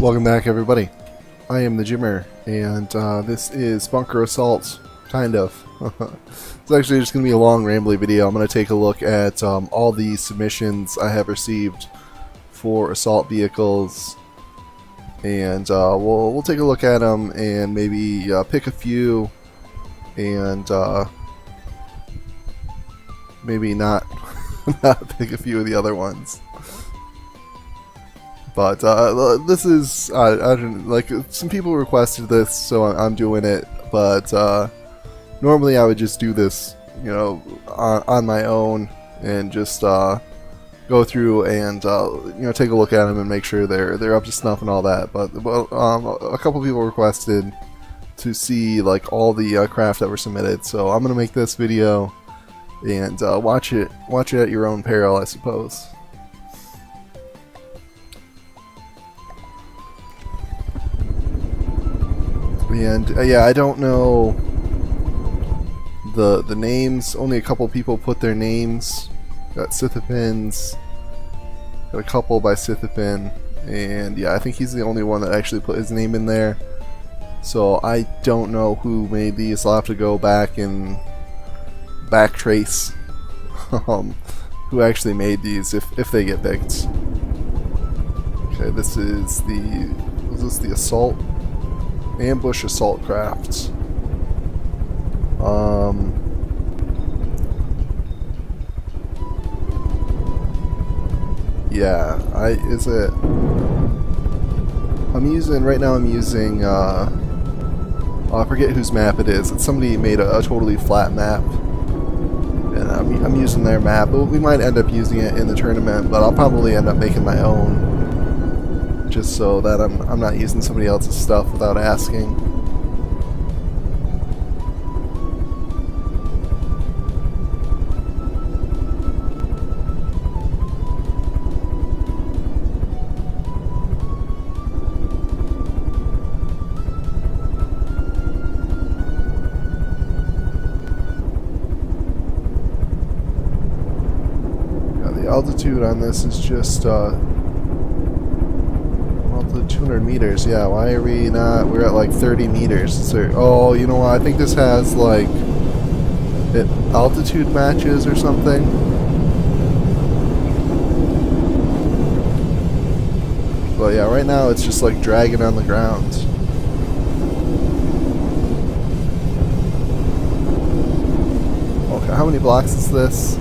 Welcome back, everybody. I am the Jimmer, and this is Bunker Assault, kind of. It's actually just going to be a long, rambly video. I'm going to take a look at all the submissions I have received for assault vehicles, and we'll take a look at them and maybe pick a few, and maybe not not pick a few of the other ones. But this is I don't like, some people requested this, so I'm doing it. But normally I would just do this, you know, on my own and just go through and you know, take a look at them and make sure they're up to snuff and all that. But a couple people requested to see like all the craft that were submitted, so I'm gonna make this video and watch it at your own peril, I suppose. And yeah, I don't know the names. Only a couple people put their names. Got Scythopins. Got a couple by Scythopin, and yeah, I think he's the only one that actually put his name in there. So I don't know who made these. I'll have to go back and backtrace who actually made these if they get picked. Okay, this is the assault. Ambush assault crafts. Yeah, I'm using right now. I'm using I forget whose map it is. It's somebody made a totally flat map, and I'm using their map. We might end up using it in the tournament, but I'll probably end up making my own, just so that I'm not using somebody else's stuff without asking. Yeah, the altitude on this is just 200 meters. Yeah, why are we not? We're at like 30 meters. Oh, you know what? I think this has like altitude matches or something. But yeah, right now it's just like dragging on the ground. Okay, how many blocks is this?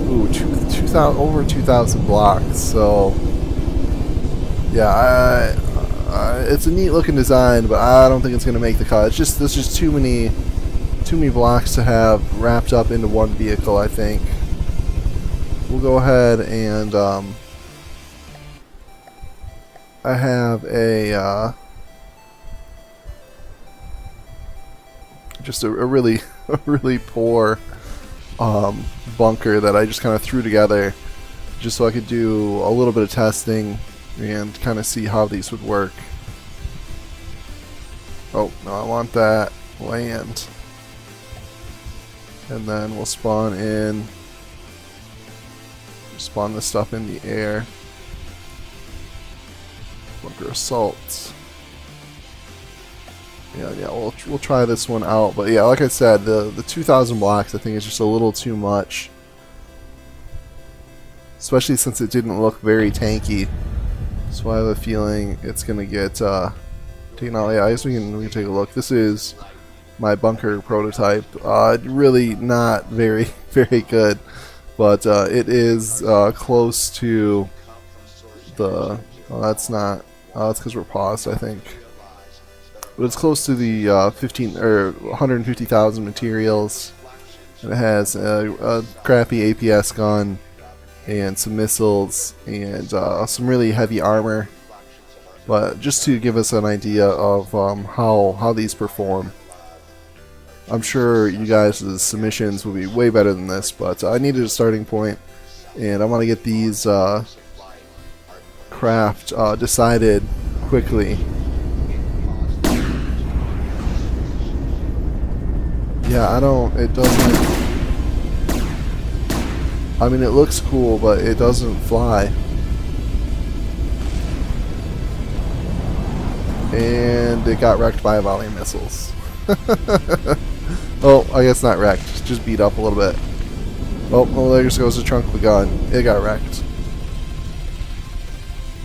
Ooh, 2,000, over 2,000 blocks. So yeah, it's a neat looking design, but I don't think it's going to make the cut. There's just too many blocks to have wrapped up into one vehicle, I think. We'll go ahead and I have a just a really poor bunker that I just kind of threw together just so I could do a little bit of testing and kind of see how these would work. Oh, no, I want that land. And then we'll spawn this stuff in the air. Bunker assaults. Yeah, we'll try this one out. But yeah, like I said, the 2,000 blocks I think is just a little too much. Especially since it didn't look very tanky. So I have a feeling it's gonna get taken out. Yeah, I guess we can take a look. This is my bunker prototype. Really not very good, but it is close to the. Oh, that's not. That's because we're paused, I think. But it's close to the 15 or 150,000 materials. And it has a crappy APS gun, and some missiles, and some really heavy armor. But just to give us an idea of how these perform. I'm sure you guys' submissions will be way better than this, but I needed a starting point, and I want to get these craft decided quickly. Yeah, it doesn't. I mean, it looks cool, but it doesn't fly. And it got wrecked by a volley of missiles. Oh, I guess not wrecked. Just beat up a little bit. Oh, well, there goes the trunk of the gun. It got wrecked.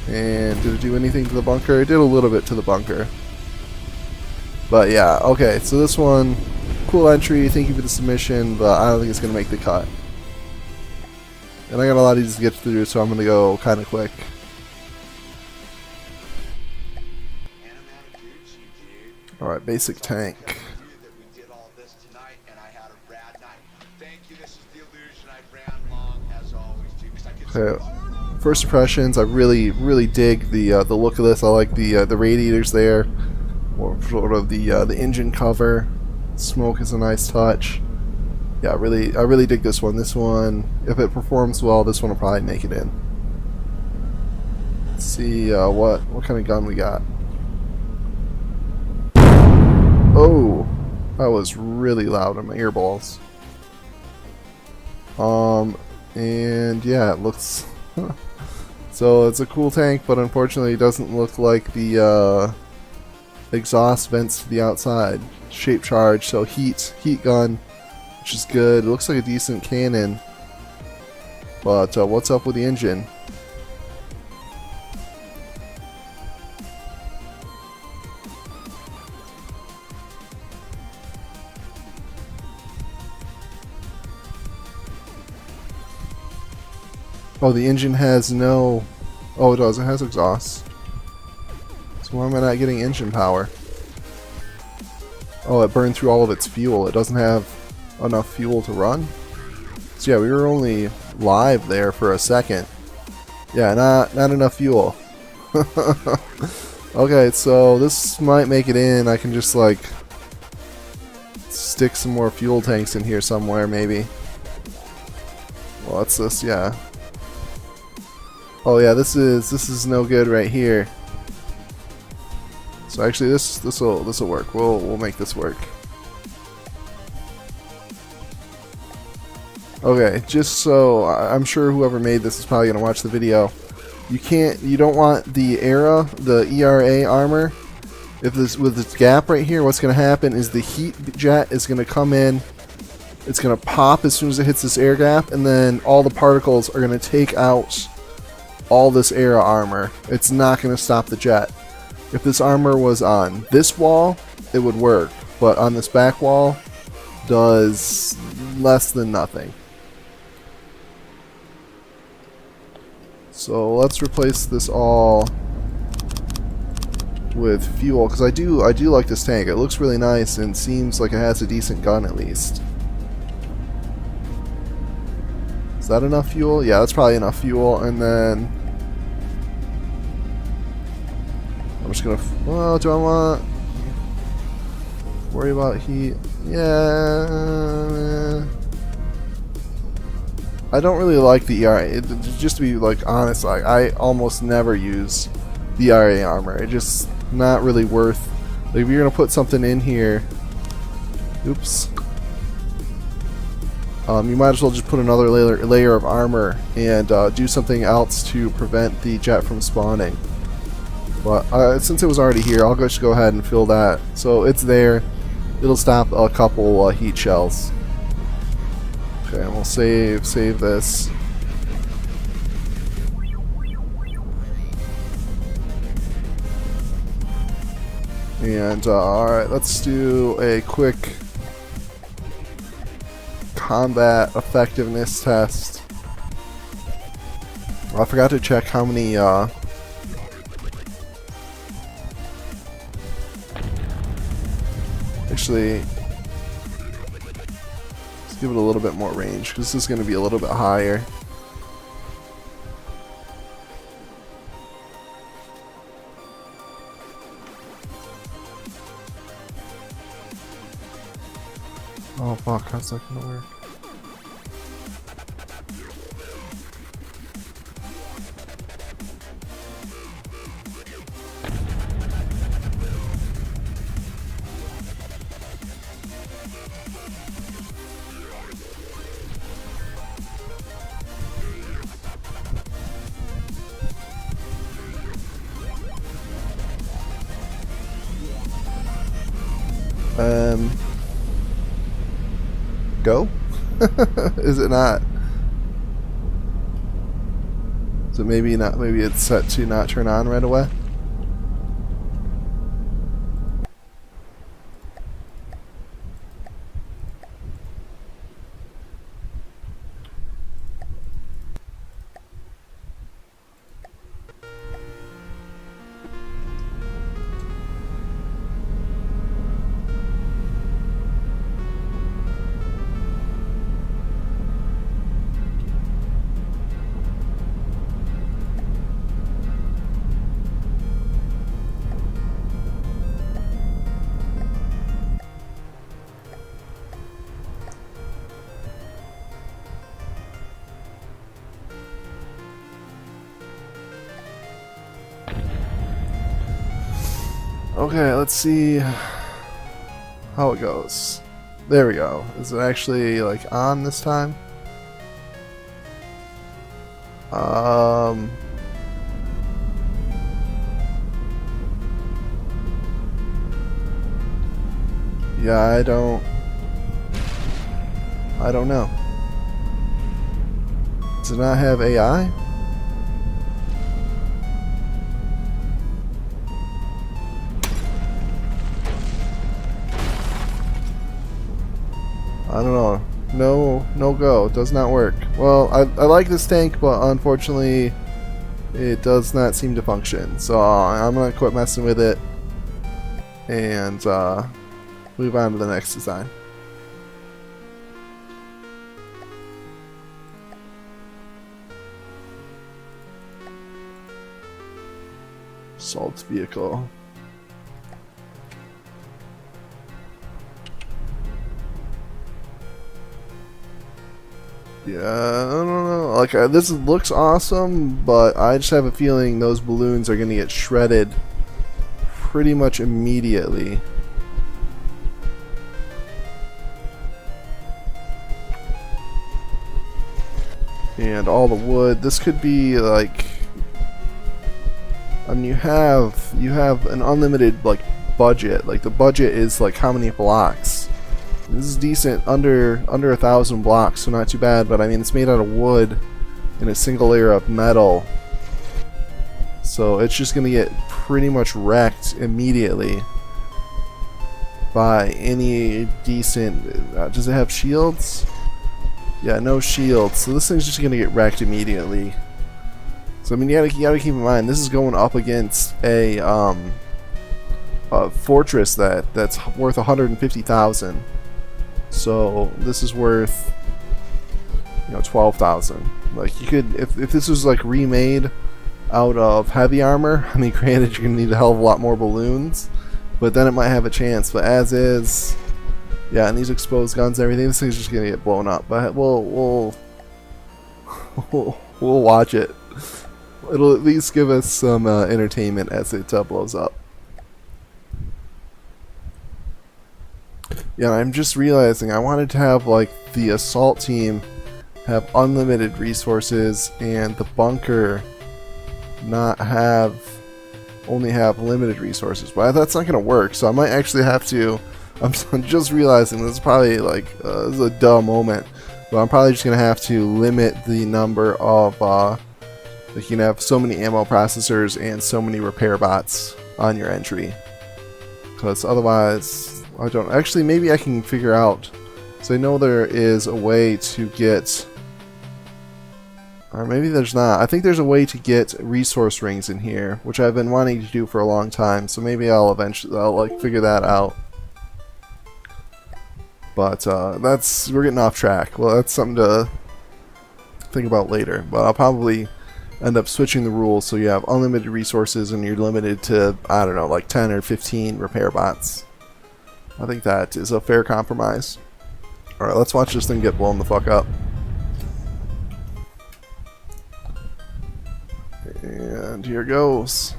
And did it do anything to the bunker? It did a little bit to the bunker. But yeah, okay, so this one, cool entry. Thank you for the submission, but I don't think it's going to make the cut. And I got a lot of these to get through, so I'm going to go kind of quick. Alright, basic tank. Okay, first impressions, I really dig the look of this. I like the radiators there, or sort of the engine cover. Smoke is a nice touch. Yeah, I really dig this one. This one, if it performs well, this one will probably make it in. Let's see what kind of gun we got. Oh, that was really loud in my earballs. And yeah, it looks so it's a cool tank, but unfortunately it doesn't look like the exhaust vents to the outside. Shape charge, so heat gun, which is good. It looks like a decent cannon, but what's up with the engine? Oh, the engine has no... Oh, it does. It has exhaust. So why am I not getting engine power? Oh, it burned through all of its fuel. It doesn't have enough fuel to run? So yeah, we were only live there for a second. Yeah, not enough fuel. Okay, so this might make it in. I can just, like, stick some more fuel tanks in here somewhere, maybe. Well, what's this? Yeah. Oh yeah, this is no good right here. So actually, this'll work. We'll make this work. Okay, just so I'm sure whoever made this is probably gonna watch the video. You don't want the ERA armor. If this with this gap right here, what's gonna happen is the heat jet is gonna come in. It's gonna pop as soon as it hits this air gap, and then all the particles are gonna take out all this air armor. It's not going to stop the jet. If this armor was on this wall, it would work, but on this back wall, does less than nothing. So let's replace this all with fuel, because I do like this tank. It looks really nice and seems like it has a decent gun at least. Is that enough fuel? Yeah, that's probably enough fuel. And then I'm just gonna. Well, do I want worry about heat? Yeah. I don't really like the ERA. Just to be like honest, like I almost never use the ERA armor. It's just not really worth. Like if you're gonna put something in here, oops. You might as well just put another layer of armor and do something else to prevent the jet from spawning. But since it was already here, I'll just go ahead and fill that. So it's there. It'll stop a couple heat shells. Okay, and we'll save this. And alright, let's do a quick combat effectiveness test. Well, I forgot to check how many actually, let's give it a little bit more range because this is going to be a little bit higher. Oh fuck, how's that gonna work? then go? Is it not? So maybe not. Maybe it's set to not turn on right away. Okay, let's see how it goes. There we go. Is it actually like on this time? Yeah, I don't know. Does it not have AI? I don't know. No go. It does not work. Well, I like this tank, but unfortunately it does not seem to function. So I'm gonna quit messing with it and move on to the next design. Assault vehicle. Yeah, I don't know. Like this looks awesome, but I just have a feeling those balloons are gonna get shredded pretty much immediately. And all the wood. This could be like, I mean, you have an unlimited like budget. Like the budget is like how many blocks. This is decent, under 1,000 blocks, so not too bad. But I mean, it's made out of wood in a single layer of metal, so it's just gonna get pretty much wrecked immediately by any decent. Does it have shields? Yeah, no shields. So this thing's just gonna get wrecked immediately. So I mean, you gotta keep in mind this is going up against a fortress that's worth 150,000. So this is worth, 12,000. Like you could, if this was like remade out of heavy armor, I mean, granted you're gonna need a hell of a lot more balloons, but then it might have a chance. But as is, yeah, and these exposed guns and everything, this thing's just gonna get blown up. But we'll watch it. It'll at least give us some entertainment as it blows up. Yeah, I'm just realizing I wanted to have like the assault team have unlimited resources and the bunker not only have limited resources, but that's not gonna work. So I might actually have to. I'm just realizing this is probably like this is a dumb moment, but I'm probably just gonna have to limit the number of like you can have so many ammo processors and so many repair bots on your entry, because otherwise. I don't actually. Maybe I can figure out. So I know there is a way to get, or maybe there's not. I think there's a way to get resource rings in here, which I've been wanting to do for a long time. So maybe I'll like figure that out. But we're getting off track. Well, that's something to think about later. But I'll probably end up switching the rules so you have unlimited resources and you're limited to, I don't know, like 10 or 15 repair bots. I think that is a fair compromise. Alright, let's watch this thing get blown the fuck up. And here goes.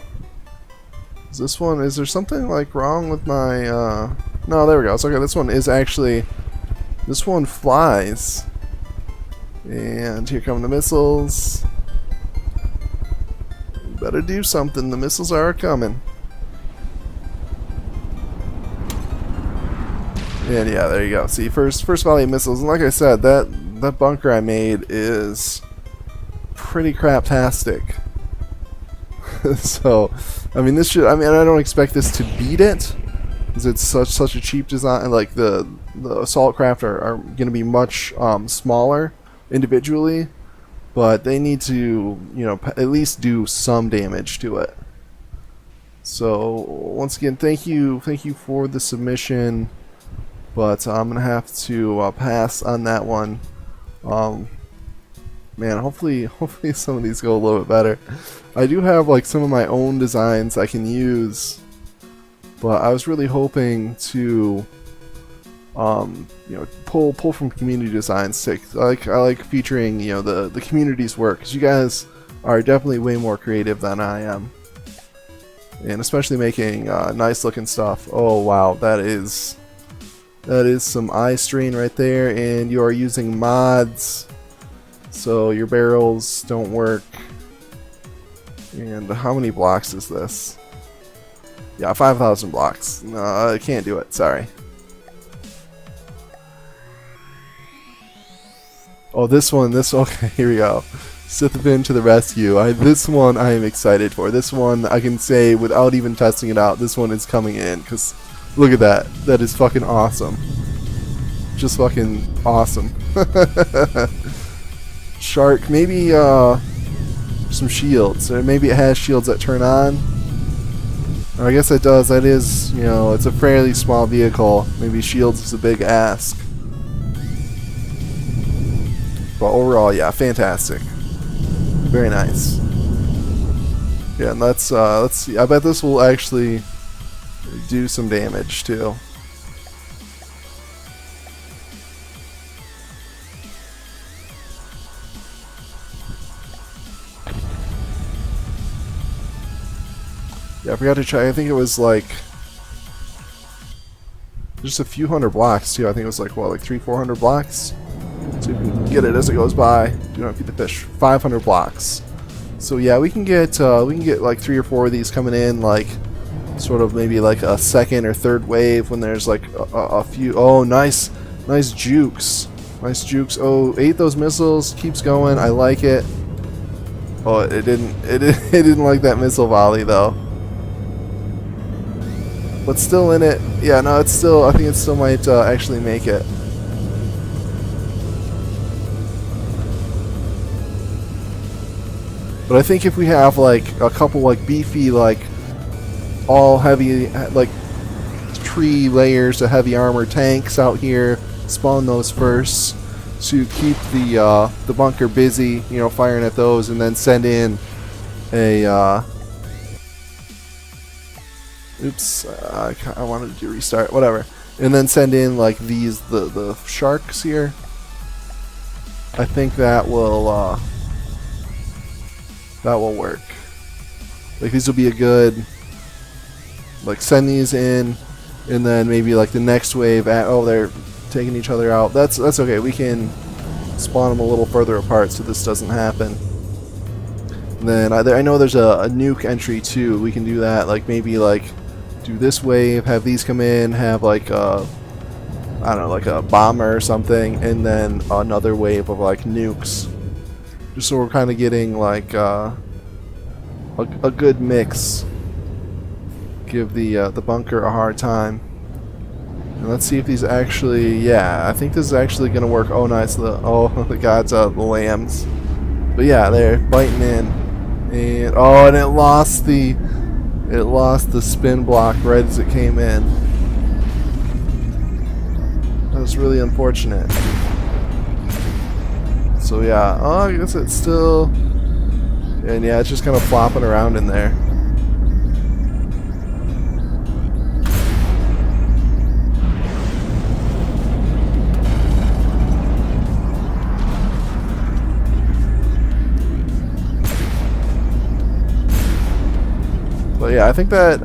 Is there something like wrong with my, no, there we go. So, okay, this one is actually, this one flies. And here come the missiles. Better do something, the missiles are coming. And yeah, there you go. See, first volley of missiles, and like I said, that bunker I made is pretty craptastic. So, I mean, this should. I mean, I don't expect this to beat it, because it's such a cheap design. Like the assault craft are going to be much smaller individually, but they need to, you know, at least do some damage to it. So once again, thank you for the submission, but I'm gonna have to pass on that one. Man, hopefully some of these go a little bit better. I do have like some of my own designs I can use, but I was really hoping to you know, pull from community designs. I like featuring, you know, the community's work, because you guys are definitely way more creative than I am, and especially making nice looking stuff. Oh wow, that is some eye strain right there, and you are using mods, so your barrels don't work. And how many blocks is this? Yeah, 5,000 blocks. No, I can't do it. Sorry. Oh, this one. Okay, here we go. Sithvin to the rescue. This one I am excited for. This one I can say without even testing it out, this one is coming in, because look at that. That is fucking awesome. Just fucking awesome. Shark, maybe some shields, or maybe it has shields that turn on. Or I guess it does. That is, you know, it's a fairly small vehicle. Maybe shields is a big ask. But overall, yeah, fantastic. Very nice. Yeah, and let's see. I bet this will actually do some damage too. Yeah, I forgot to try. I think it was like just a few hundred blocks too. I think it was like what, like 300-400 blocks. So you can get it as it goes by. Do not feed the fish. 500 blocks. So yeah, we can get like 3 or 4 of these coming in, like sort of maybe like a second or third wave when there's like a few. Oh, nice jukes. Nice jukes. Oh, ate those missiles. Keeps going. I like it. Oh, it didn't like that missile volley though. But still in it. Yeah, no, it's still. I think it still might actually make it. But I think if we have like a couple like beefy, like all heavy, like 3 layers of heavy armor tanks out here, spawn those first to keep the bunker busy, you know, firing at those, and then send in a oops, I wanted to restart, whatever, and then send in like these the sharks here. I think that will work. Like these will be a good, like, send these in, and then maybe like the next wave at, oh, they're taking each other out. That's okay. We can spawn them a little further apart so this doesn't happen. And then I know there's a nuke entry too. We can do that. Like maybe like do this wave, have these come in, have like I don't know, like a bomber or something, and then another wave of like nukes. Just so we're kind of getting like a good mix. Give the bunker a hard time. And let's see if these actually. Yeah, I think this is actually gonna work. Oh, nice. The gods, the lambs. But yeah, they're biting in, and oh, and it lost the spin block right as it came in. That was really unfortunate. So yeah, oh, I guess it's still, and yeah, it's just kind of flopping around in there. But yeah, I think that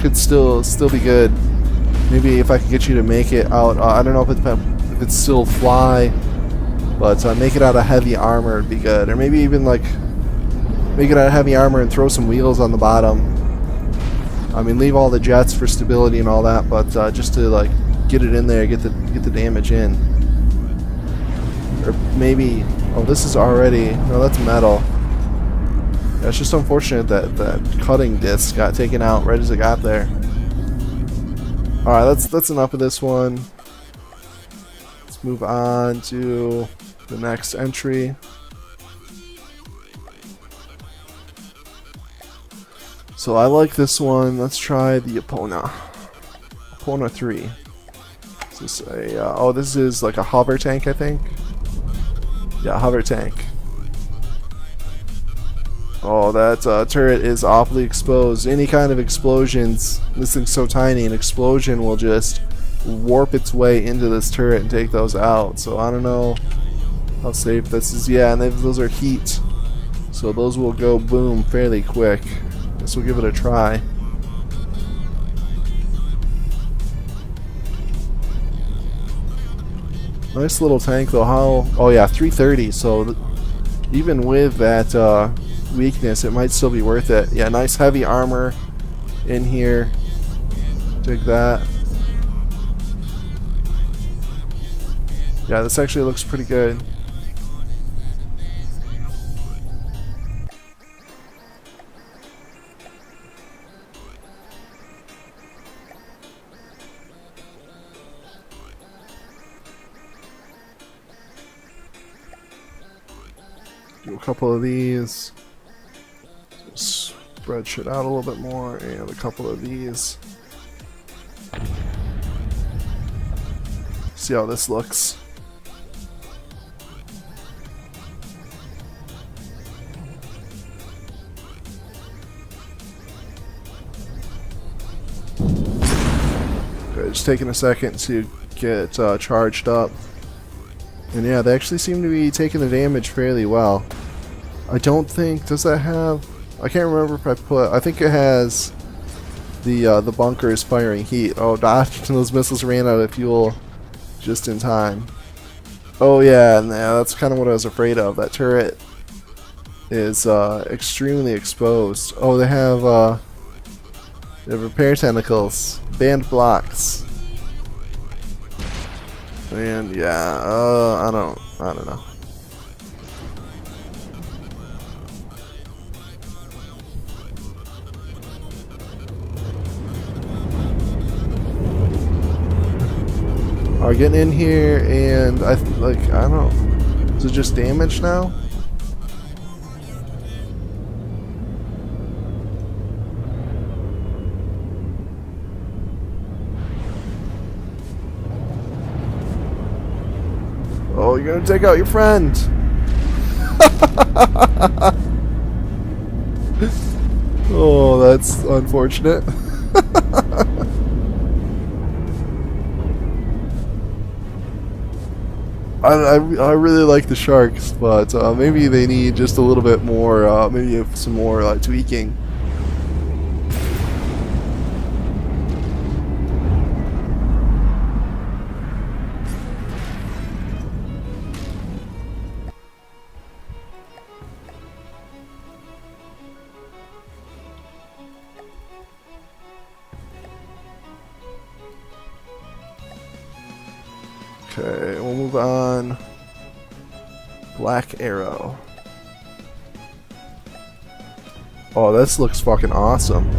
could still be good. Maybe if I could get you to make it out, I don't know if it's still fly. But make it out of heavy armor would be good. Or maybe even like make it out of heavy armor and throw some wheels on the bottom. I mean, leave all the jets for stability and all that, but just to like get it in there, get the damage in. Or maybe, oh, this is already, no, that's metal. Yeah, it's just unfortunate that that cutting disc got taken out right as it got there. All right, that's enough of this one. Let's move on to the next entry. So I like this one. Let's try the Epona. Epona 3. Is this a, oh, this is like a hover tank, I think. Yeah, hover tank. Oh, that turret is awfully exposed. Any kind of explosions, this thing's so tiny, an explosion will just warp its way into this turret and take those out. So I don't know how safe this is. Yeah, and those are heat, so those will go boom fairly quick. Guess we'll give it a try. Nice little tank though. How? Oh yeah, 330. So even with that weakness, it might still be worth it. Yeah, nice heavy armor in here. Dig that. Yeah, this actually looks pretty good. Do a couple of these. Spread shit out a little bit more, and a couple of these. See how this looks. Okay, just taking a second to get charged up. And yeah, they actually seem to be taking the damage fairly well. I don't think, does that have, I can't remember if I put, I think it has the bunkers firing heat. Oh, dodge, those missiles ran out of fuel just in time. Oh yeah, and yeah, that's kind of what I was afraid of. That turret is extremely exposed. Oh, they have repair tentacles, banned blocks. And yeah, I don't know. Are getting in here, and I don't know. Is it just damage now? Oh, you're gonna take out your friend. Oh, that's unfortunate. I really like the sharks, but maybe they need just a little bit more, maybe some more tweaking. Okay, we'll move on. Black Arrow. Oh, this looks fucking awesome.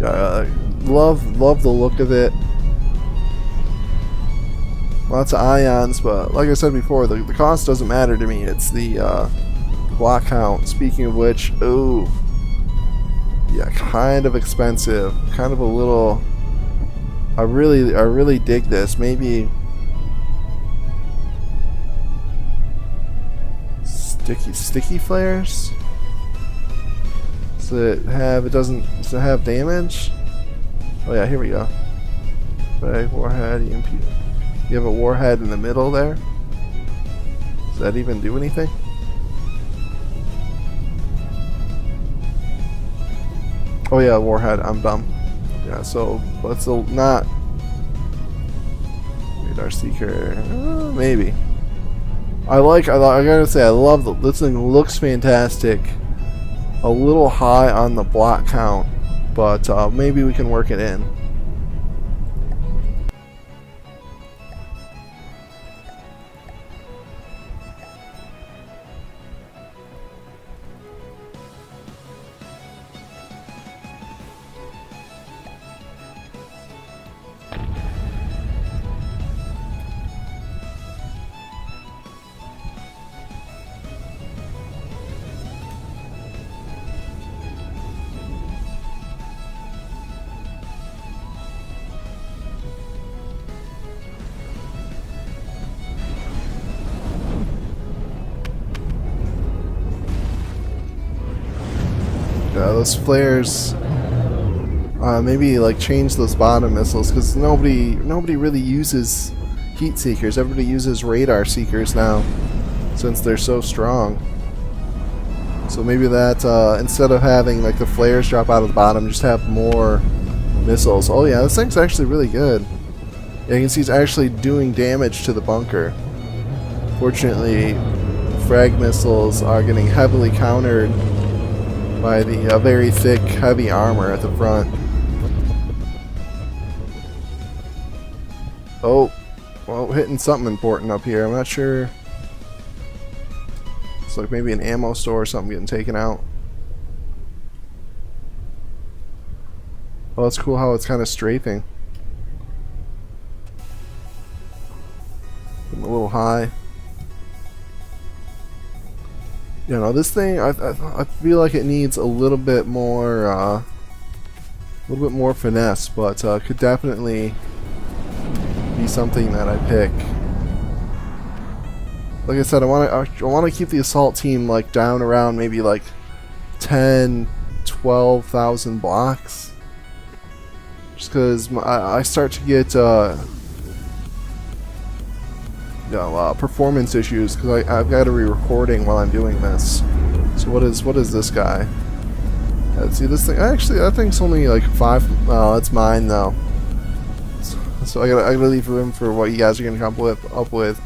Yeah, love the look of it. Lots of ions, but like I said before, the cost doesn't matter to me. It's the block count. Speaking of which, ooh, yeah, kind of expensive. Kind of a little. I really dig this. Maybe sticky flares. Does it have damage? Oh yeah, here we go. Bag, warhead, EMP. You have a warhead in the middle there. Does that even do anything? Oh yeah, warhead. I'm dumb. Yeah, so let's not radar seeker. Maybe. I gotta say, I love this thing. Looks fantastic. A little high on the block count, but maybe we can work it in. Those flares, maybe like change those bottom missiles, because nobody really uses heat seekers. Everybody uses radar seekers now, since they're so strong. So maybe that instead of having like the flares drop out of the bottom, just have more missiles. Oh yeah, this thing's actually really good. Yeah, you can see it's actually doing damage to the bunker. Fortunately, frag missiles are getting heavily countered by the very thick, heavy armor at the front. Oh, well, hitting something important up here. I'm not sure. It's like maybe an ammo store or something getting taken out. Oh, that's cool how it's kind of strafing. A little high. You know, this thing, I feel like it needs a little bit more finesse, but could definitely be something that I pick. Like I said, I want to keep the assault team like down around maybe like 10,000-12,000 blocks, just because I start to get performance issues because I've got to be recording while I'm doing this. So what is this guy? Let's see this thing. Actually, that thing's only like 5. Oh, that's mine though. So I gotta leave room for what you guys are gonna come up with.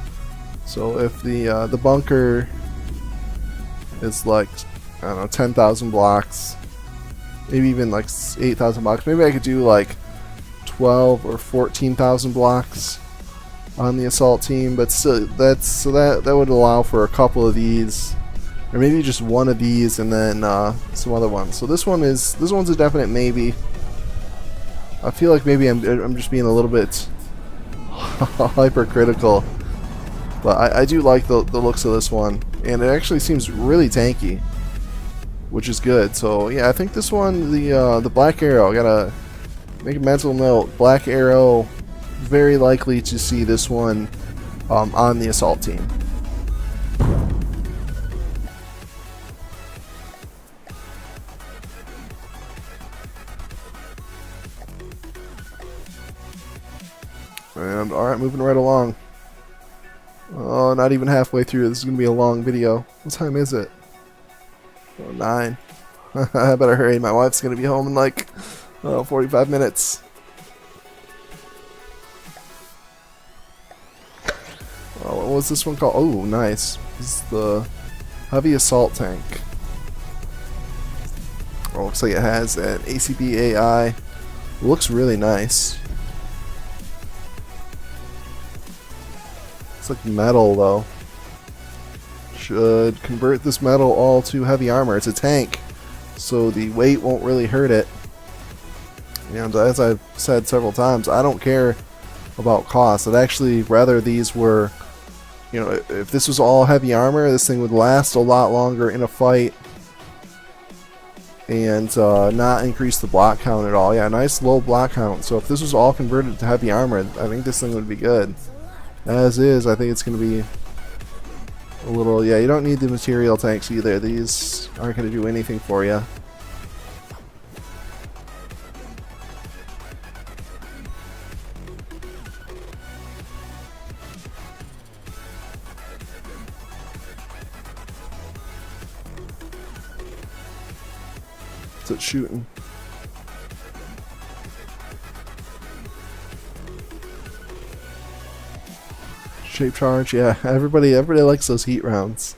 So if the bunker is like, I don't know, 10,000 blocks, maybe even like 8,000 blocks. Maybe I could do like 12 or 14,000 blocks on the assault team, but still, that would allow for a couple of these, or maybe just one of these, and then some other ones. So this one's a definite maybe. I feel like maybe I'm just being a little bit hypercritical, but I do like the looks of this one, and it actually seems really tanky, which is good. So yeah, I think this one, the Black Arrow, I gotta make a mental note. Black Arrow, very likely to see this one on the assault team. And alright, moving right along. Oh, not even halfway through. This is going to be a long video. What time is it? Oh, 9. I better hurry. My wife's going to be home in like 45 minutes. Oh, what was this one called? Oh, nice. This is the heavy assault tank. Oh, looks like it has an ACB AI. Looks really nice. It's like metal though. Should convert this metal all to heavy armor. It's a tank, so the weight won't really hurt it. And as I've said several times, I don't care about cost. I'd actually rather these were, you know, if this was all heavy armor, this thing would last a lot longer in a fight and not increase the block count at all. Yeah, nice low block count. So if this was all converted to heavy armor, I think this thing would be good. As is, I think it's going to be a little... Yeah, you don't need the material tanks either. These aren't going to do anything for you. What's it shooting? Shape charge, yeah. Everybody likes those heat rounds.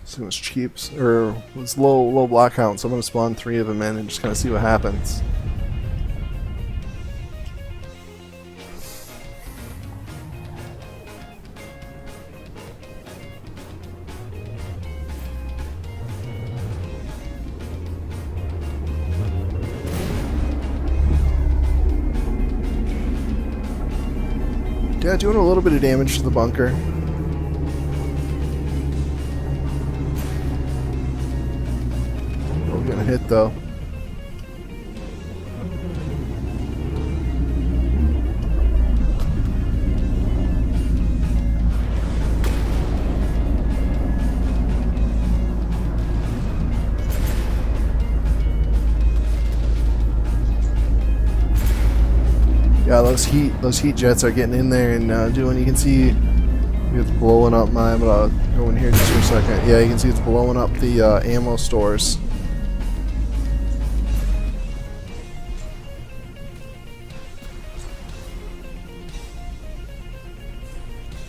So it's cheap, or it's low block count, so I'm gonna spawn 3 of them in and just kind of see what happens. Yeah, doing a little bit of damage to the bunker. We're gonna hit though. Yeah, those heat jets are getting in there and doing. You can see it's blowing up my. I'm gonna go in here just for a second. Yeah, you can see it's blowing up the ammo stores.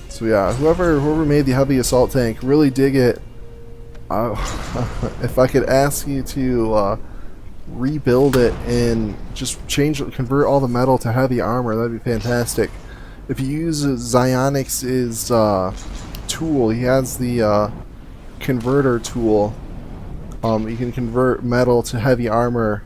So yeah, whoever made the heavy assault tank, really dig it. If I could ask you to rebuild it and just convert all the metal to heavy armor, that'd be fantastic. If you use Zyonix's tool, he has the converter tool. You can convert metal to heavy armor,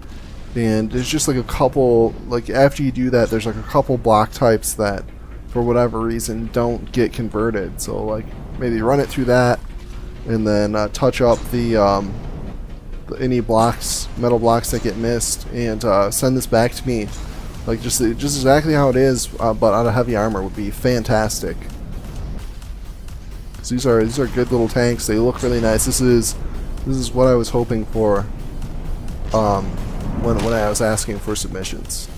and there's just like a couple, like after you do that, there's like a couple block types that for whatever reason don't get converted. So like maybe run it through that and then touch up the any blocks, metal blocks that get missed, and send this back to me, like just exactly how it is, but out of heavy armor would be fantastic. So these are good little tanks. They look really nice. This is what I was hoping for when I was asking for submissions.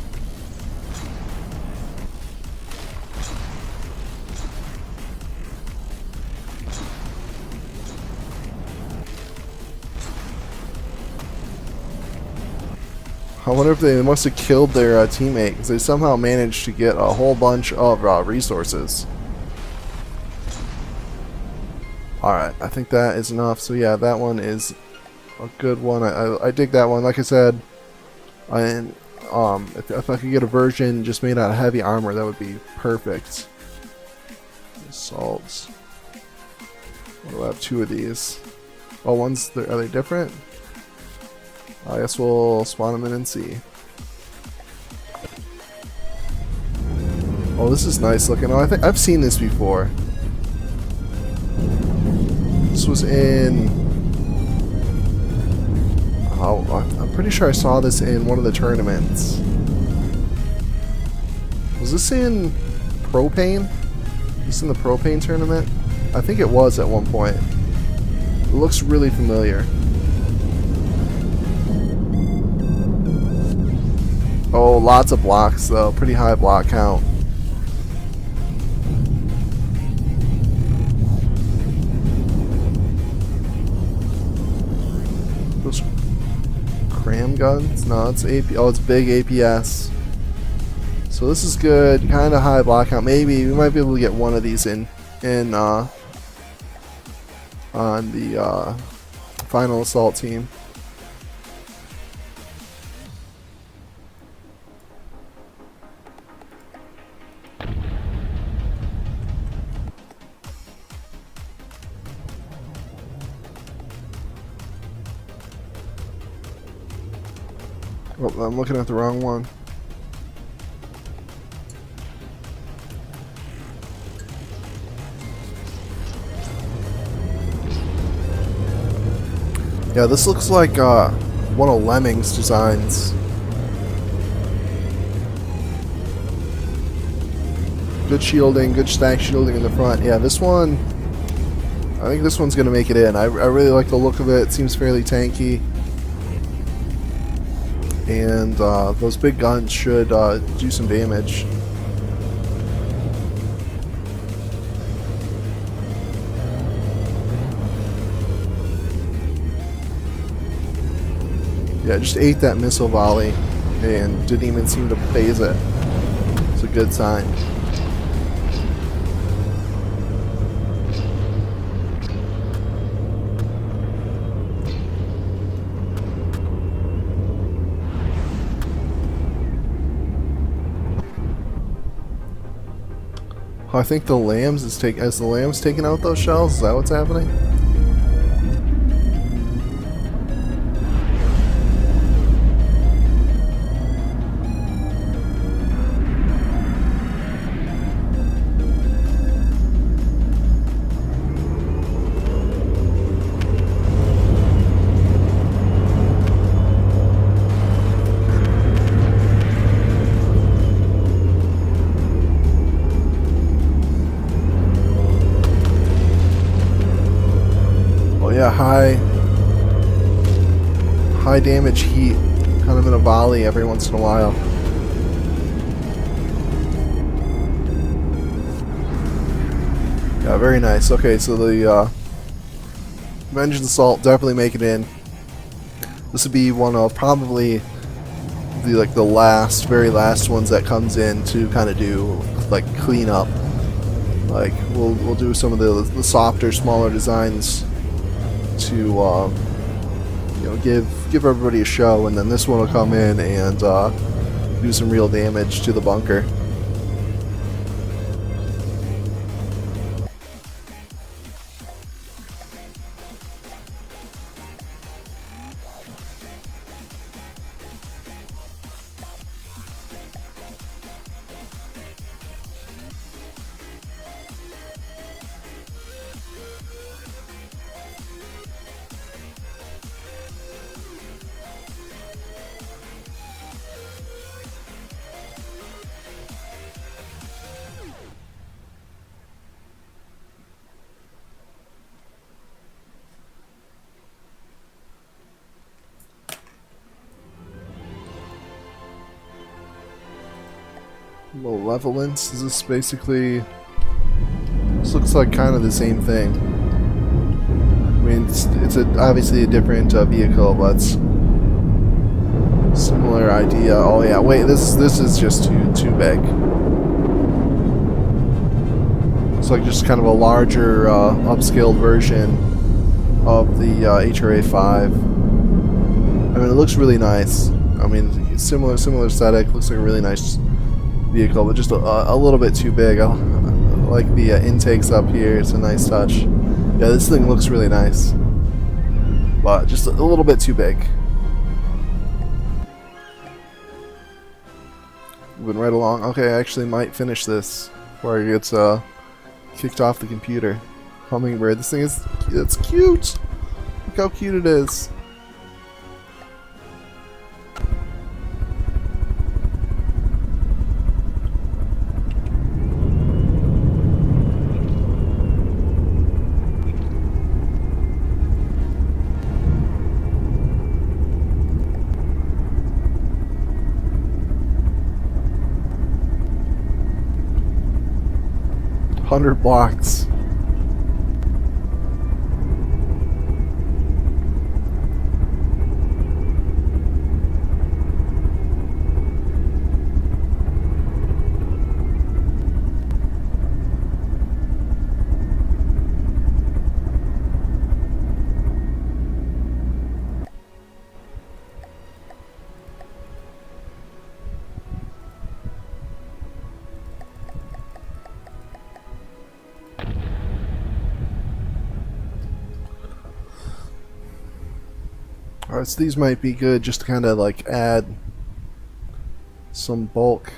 I wonder if they must have killed their teammate, because they somehow managed to get a whole bunch of resources. Alright, I think that is enough. So yeah, that one is a good one. I dig that one. Like I said, if I could get a version just made out of heavy armor, that would be perfect. Assaults. We'll have 2 of these. Oh, are they different? I guess we'll spawn them in and see. Oh, this is nice looking. Oh, I think I've seen this before. This was in... Oh, I'm pretty sure I saw this in one of the tournaments. Was this in Propane? Was this in the Propane tournament? I think it was at one point. It looks really familiar. Oh, lots of blocks though. Pretty high block count. Those cram guns? No, it's AP. Oh, it's big APS. So this is good. Kind of high block count. Maybe we might be able to get one of these in on the final assault team. Oh, I'm looking at the wrong one. Yeah, this looks like one of Lemming's designs. Good shielding, good stack shielding in the front. Yeah, this one, I think this one's going to make it in. I really like the look of it. It seems fairly tanky. And those big guns should do some damage. Yeah, just ate that missile volley and didn't even seem to phase it. It's a good sign. I think the lambs is as the lambs taking out those shells. Is that what's happening? Yeah, high damage heat, kind of in a volley every once in a while. Yeah, very nice. Okay, so the Vengeance Assault definitely make it in. This would be one of probably the very last ones that comes in to kind of do like clean up. Like we'll do some of the softer, smaller designs to you know, give everybody a show, and then this one will come in and do some real damage to the bunker. Malevolence, is this basically... This looks like kind of the same thing. I mean, it's obviously a different vehicle, but similar idea. Oh yeah, wait, this is just too big. It's like just kind of a larger, upscaled version of the HRA5. I mean, it looks really nice. I mean, similar aesthetic. Looks like a really nice vehicle, but just a little bit too big. I like the intakes up here. It's a nice touch. Yeah, this thing looks really nice, but just a little bit too big. Moving right along. Okay, I actually might finish this before it gets kicked off the computer. Hummingbird. This thing it's cute. Look how cute it is. Blocks. Alright, so these might be good just to kind of like add some bulk,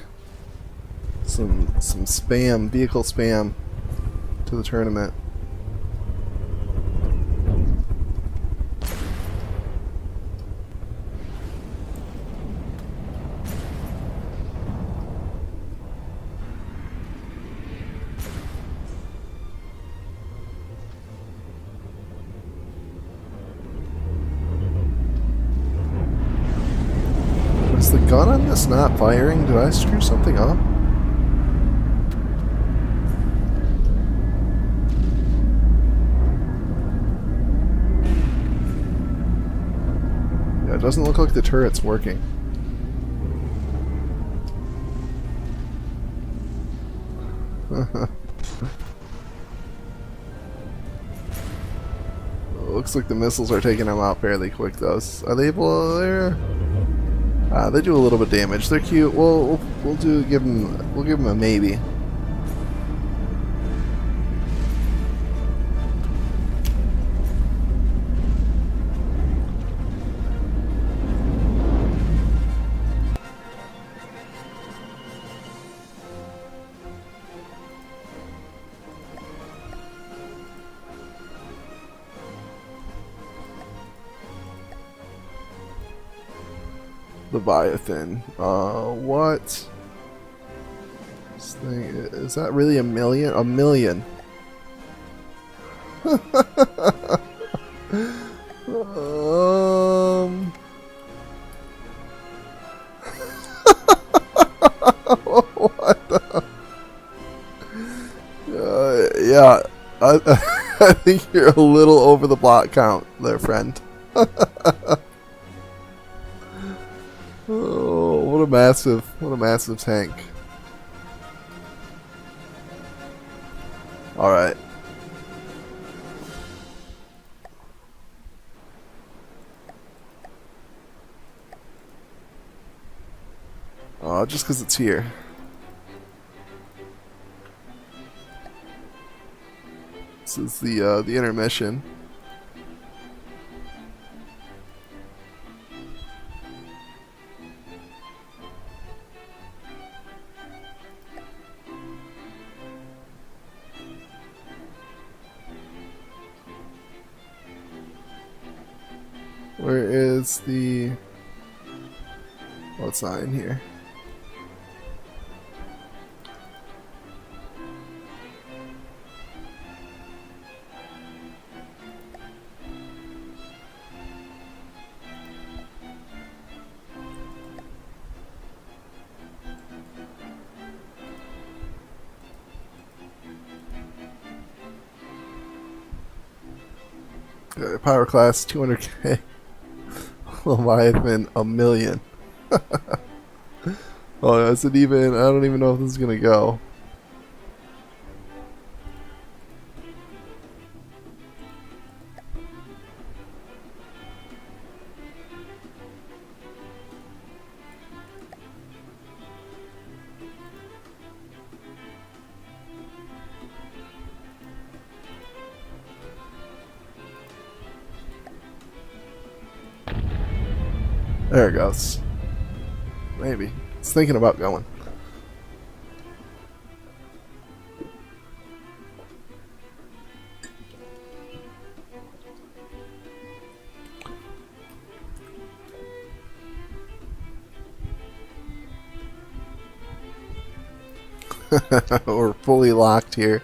some spam, vehicle spam to the tournament. Is the gun on this not firing? Did I screw something up? Yeah, doesn't look like the turret's working. Looks like the missiles are taking them out fairly quick, though. Are they able there? They do a little bit of damage. They're cute. We'll give them a maybe. Leviathan. What? This thing, is that really a million? A million. What the? Yeah, I think you're a little over the block count there, friend. Oh, what a massive tank. Alright. Just because it's here. This is the intermission. Where is the... Oh, it's not in here. Power class 200k. Leviathan, a million. Oh, is it even? I don't even know if this is gonna go. There it goes. Maybe. It's thinking about going. We're fully locked here.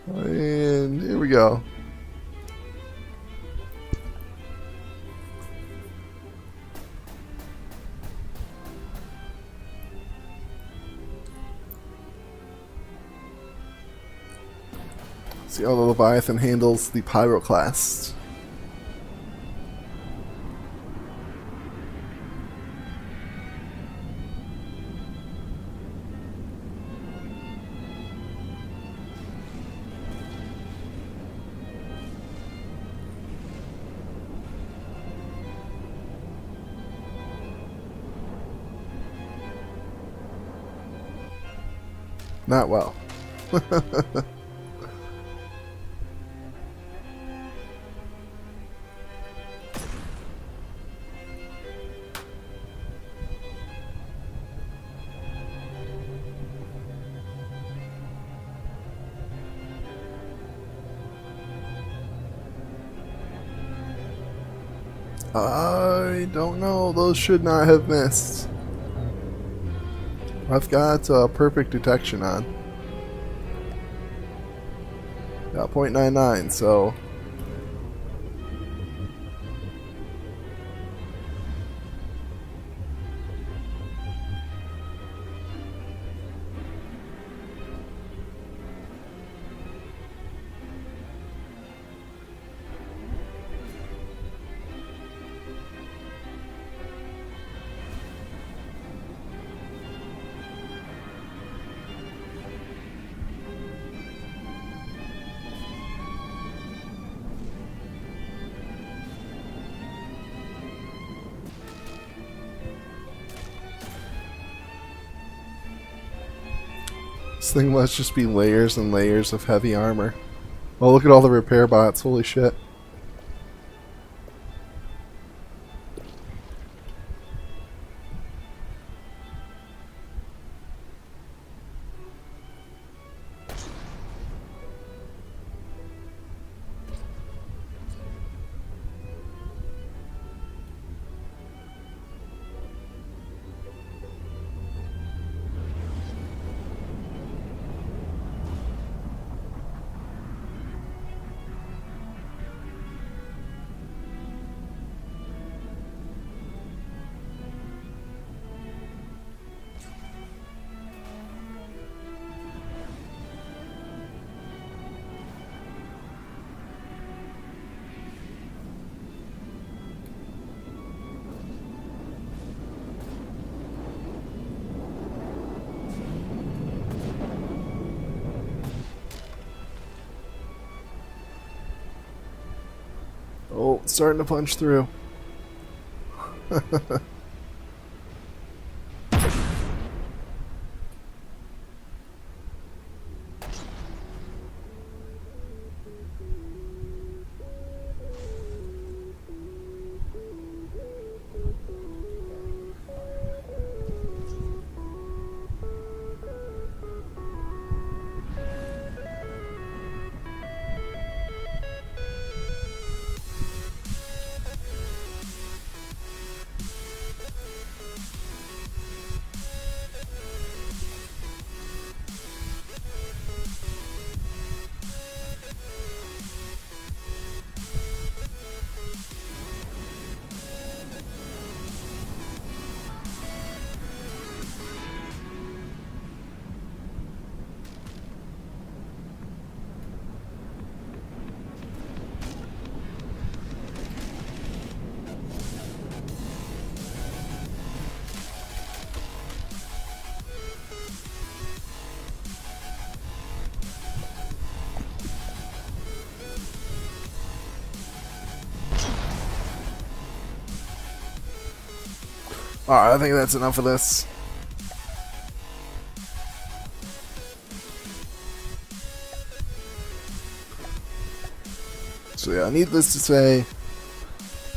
And here we go. See how the Leviathan handles the Pyroclast. Not well. I don't know. Those should not have missed. I've got perfect detection on. Got 0.99, so... This thing must just be layers and layers of heavy armor. Oh, look at all the repair bots. Holy shit. Oh, it's starting to punch through. Alright, I think that's enough of this. So yeah, needless to say,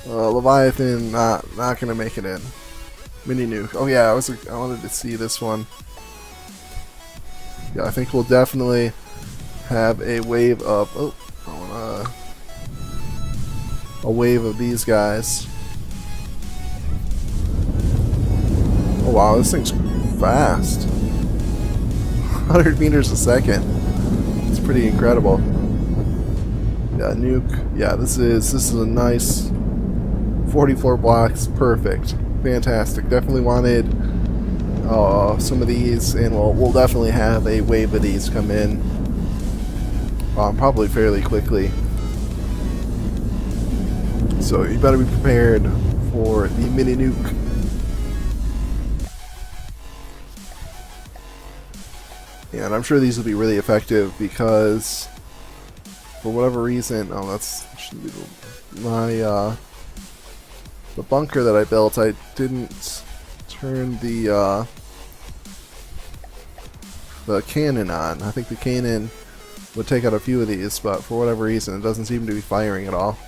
Leviathan not gonna make it in. Mini nuke. Oh yeah, I wanted to see this one. Yeah, I think we'll definitely have a wave of a wave of these guys. Oh wow, this thing's fast. 100 meters a second. It's pretty incredible. Yeah, nuke. Yeah, this is a nice 44 blocks. Perfect. Fantastic. Definitely wanted some of these, and we'll definitely have a wave of these come in probably fairly quickly. So you better be prepared for the mini nuke. Yeah, and I'm sure these will be really effective because for whatever reason, shouldn't be the bunker that I built, I didn't turn the cannon on. I think the cannon would take out a few of these, but for whatever reason, it doesn't seem to be firing at all.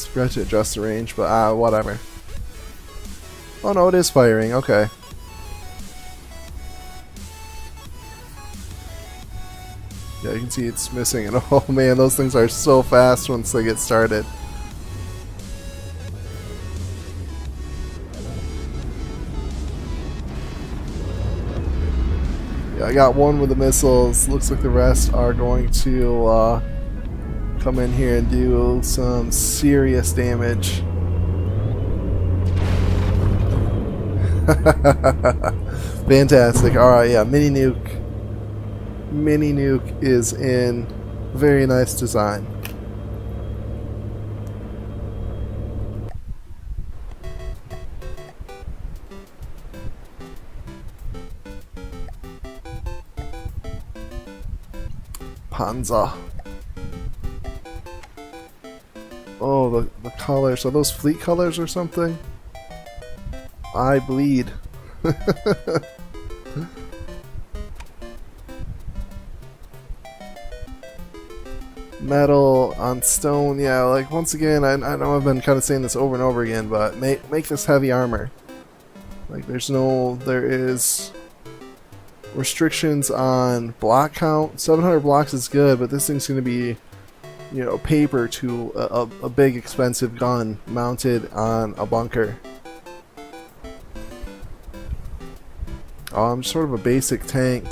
Forgot to adjust the range, but whatever. Oh no, it is firing. Okay. Yeah, you can see it's missing it. Oh man, those things are so fast once they get started. Yeah, I got one with the missiles. Looks like the rest are going to come in here and do some serious damage. Fantastic. Alright, yeah, mini nuke. Mini nuke is in. Very nice design. Panzer. Oh, the colors. Are those fleet colors or something? I bleed. Metal on stone, yeah, like once again, I know I've been kind of saying this over and over again, but make this heavy armor. Like there is restrictions on block count. 700 blocks is good, but this thing's going to be, you know, paper to a big expensive gun mounted on a bunker. I'm sort of a basic tank.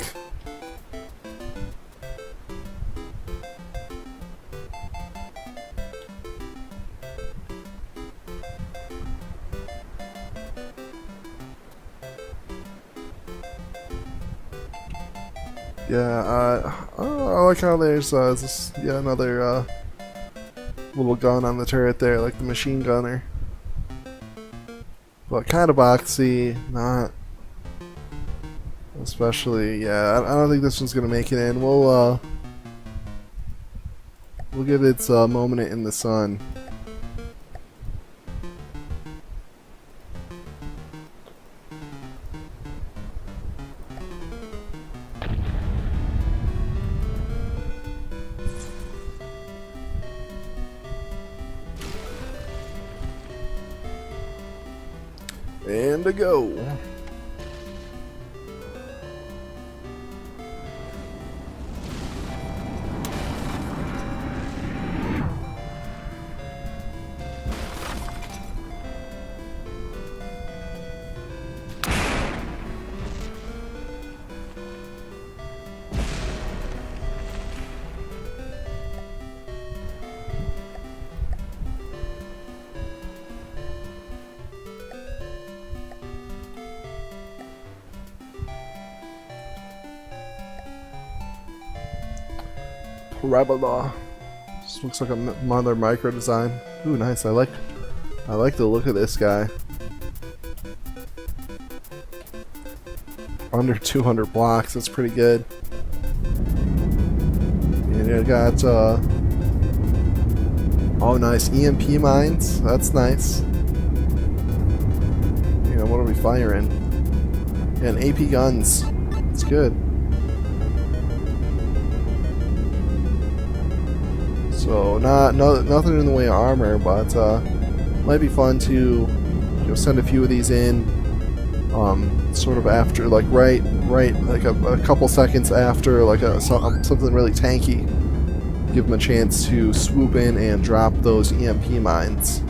Yeah, I like how there's this, yeah, another little gun on the turret there, like the machine gunner. But kind of boxy, not especially. Yeah, I don't think this one's gonna make it in. We'll give it a moment in the sun. And to go. Parabola. This looks like another micro design. Ooh, nice. I like the look of this guy. Under 200 blocks. That's pretty good. And you got oh, nice EMP mines. That's nice. You know, what are we firing? And AP guns. It's good. So nothing in the way of armor, but might be fun to, you know, send a few of these in, sort of after, like right, like a couple seconds after, like something really tanky. Give them a chance to swoop in and drop those EMP mines.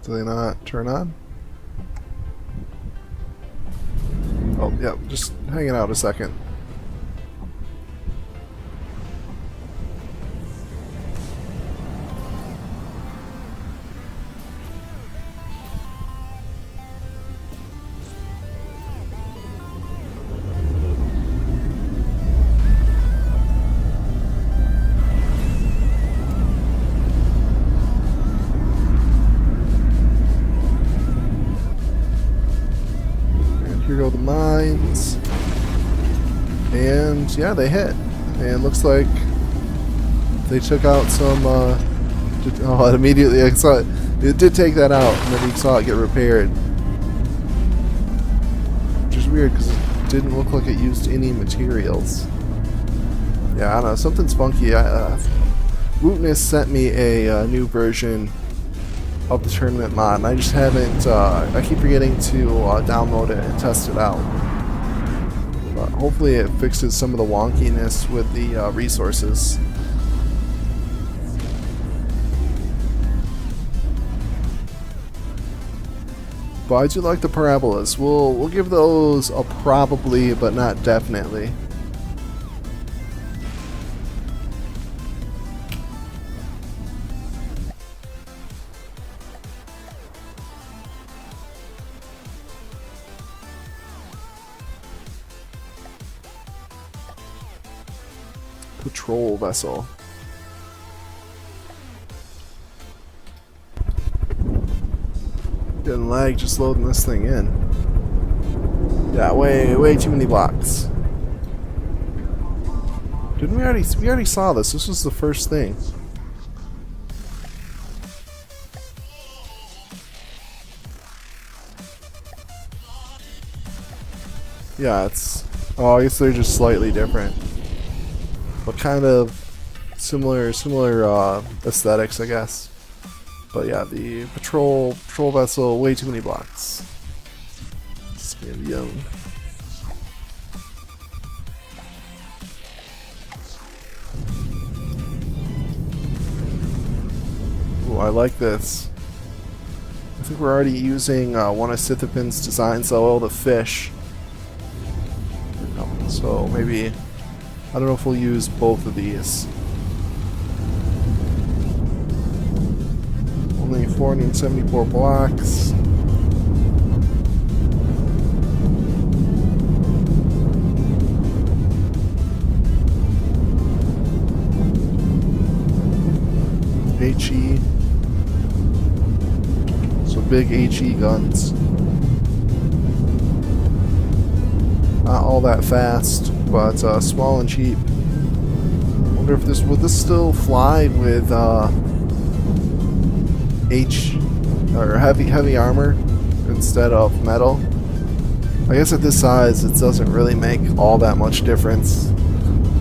Do they not turn on? Oh, yeah, just hanging out a second. Here go the mines. And yeah, they hit. And looks like they took out some oh, immediately I saw it. It did take that out, and then you saw it get repaired. Which is weird because it didn't look like it used any materials. Yeah, I don't know, something's funky. Wootness sent me a new version of the tournament mod, and I just haven't, I keep forgetting to download it and test it out. But hopefully it fixes some of the wonkiness with the resources. But I do like the parabolas. We'll give those a probably, but not definitely. patrol vessel. Getting lag just loading this thing in. Yeah, way too many blocks. Didn't we already saw this? This was the first thing. Yeah, it's... Oh, I guess they're just slightly different. But kind of similar aesthetics, I guess. But yeah, the patrol vessel, way too many blocks. It's gonna be young. Ooh, I like this. I think we're already using one of Sithipin's designs, though, the fish. So maybe, I don't know if we'll use both of these. Only 474 blocks. HE. So big HE guns. Not all that fast, but small and cheap. Wonder if would this still fly with heavy armor instead of metal? I guess at this size it doesn't really make all that much difference.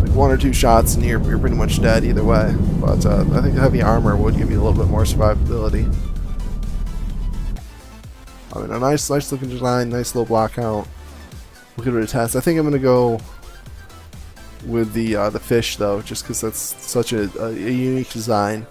Like 1 or 2 shots and you're pretty much dead either way. But I think heavy armor would give you a little bit more survivability. I mean, a nice looking design, nice low block count. We'll give it a test. I think I'm gonna go with the fish though, just because that's such a unique design.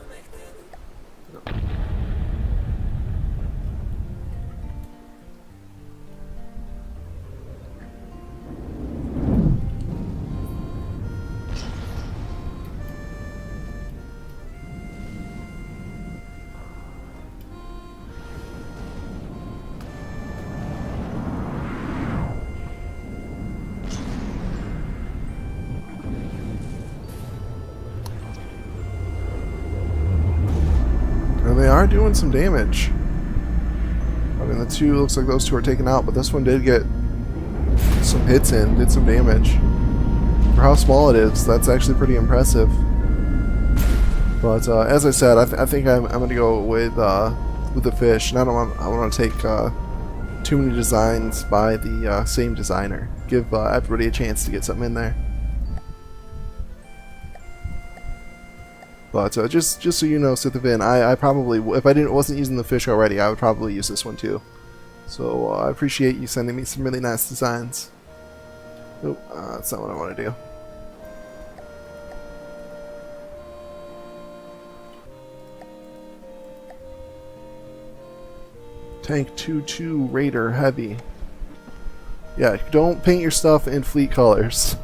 They are doing some damage. I mean, the two, looks like those two are taken out, but this one did get some hits in, did some damage. For how small it is, that's actually pretty impressive. But as I said, I think I'm going to go with the fish, and I want to take too many designs by the same designer. Give everybody a chance to get something in there. But just so you know, Sithipin, I probably, if I wasn't using the fish already, I would probably use this one too. So I appreciate you sending me some really nice designs. Oh, that's not what I want to do. Tank 2-2 Raider Heavy. Yeah, don't paint your stuff in fleet colors.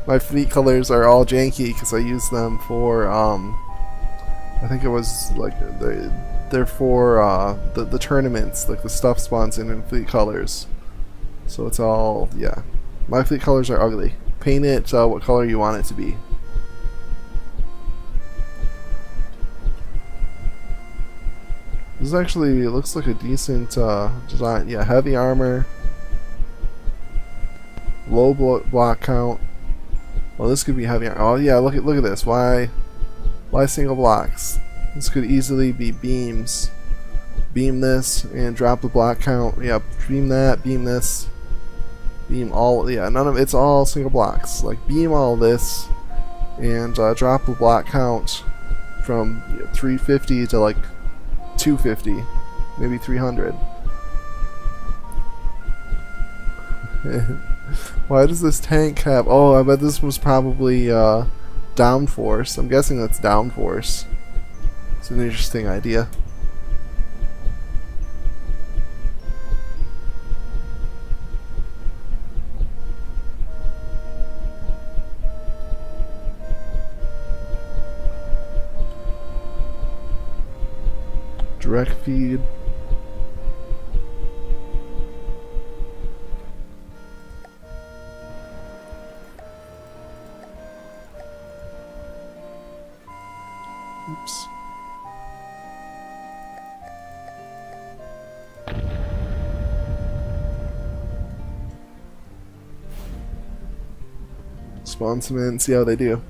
My fleet colors are all janky because I use them for, I think it was like, they're for the tournaments, like the stuff spawns in fleet colors. So it's all, yeah. My fleet colors are ugly. Paint it what color you want it to be. This actually looks like a decent design. Yeah, heavy armor. Low block count. Well, this could be heavy. Oh yeah, look at this. Why single blocks? This could easily be beams. Beam this and drop the block count. Yeah, beam that, beam this, beam all. Yeah, none of it's all single blocks. Like beam all this and drop the block count from 350 to like 250, maybe 300. Why does this tank have... Oh, I bet this was probably downforce. I'm guessing that's downforce. It's an interesting idea. Direct feed. Spawn some in, see how they do.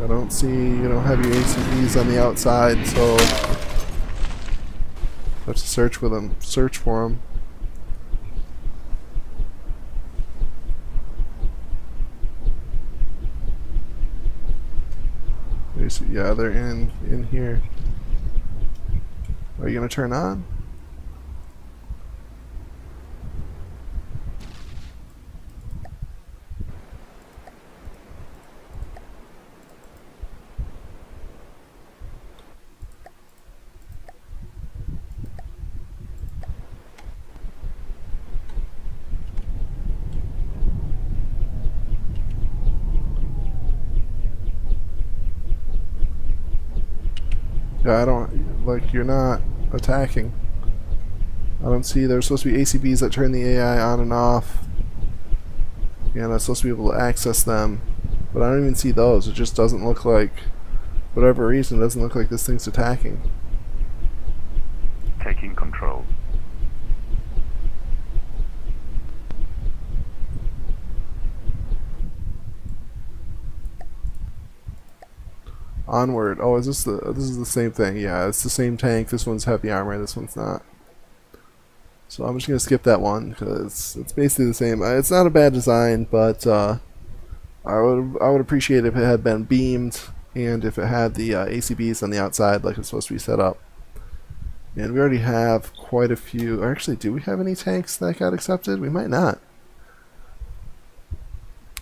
I don't see, you don't have your ACVs on the outside, so have to search for them. Search for them. Yeah, they're in here. Are you gonna turn on? Yeah, I don't, like, you're not attacking. I don't see, there's supposed to be ACBs that turn the AI on and off. Yeah, I'm supposed to be able to access them. But I don't even see those. It just doesn't look like, for whatever reason, it doesn't look like this thing's attacking. Taking control. Onward. Oh, is this this is the same thing? Yeah, it's the same tank. This one's heavy armor. This one's not. So I'm just gonna skip that one because it's basically the same. It's not a bad design, but I would appreciate if it had been beamed and if it had the ACBs on the outside like it's supposed to be set up. And we already have quite a few. Or actually, do we have any tanks that got accepted? We might not.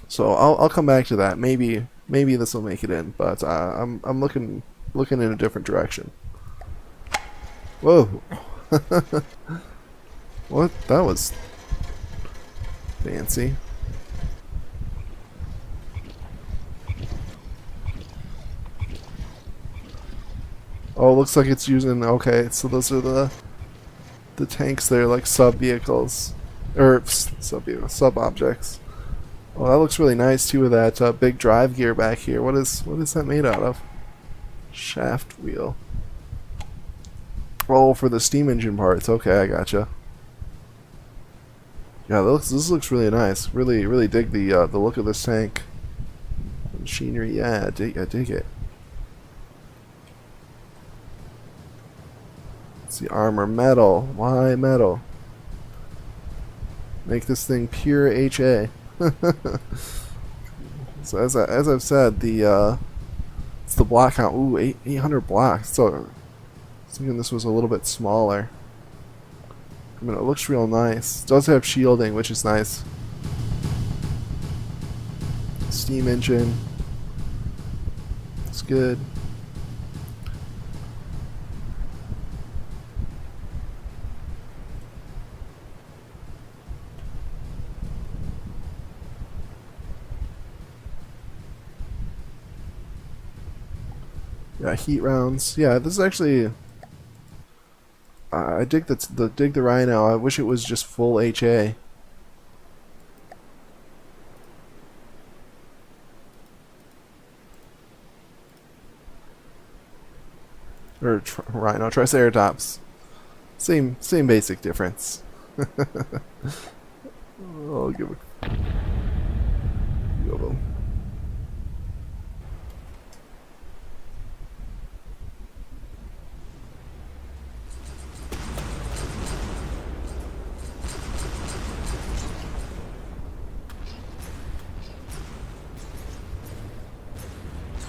So I'll come back to that. Maybe this will make it in, but I'm looking in a different direction. Whoa! What? That was fancy. Oh, looks like it's using. Okay, so those are the tanks. They're like sub vehicles, or sub objects. Well, that looks really nice too with that big drive gear back here. What is that made out of? Shaft wheel. Oh, for the steam engine parts. Okay, I gotcha. Yeah, this looks really nice. Really dig the look of this tank. Machinery, yeah, I dig it. Let's see, armor, metal. Why metal? Make this thing pure HA. So as I've said, it's the block count. Ooh, 800 blocks. So I was thinking this was a little bit smaller. I mean, it looks real nice. It does have shielding, which is nice. Steam engine. It's good. Yeah, heat rounds. Yeah, this is actually. I dig the Rhino. I wish it was just full HA. Or Rhino, Triceratops. Same basic difference. I'll give it. Go.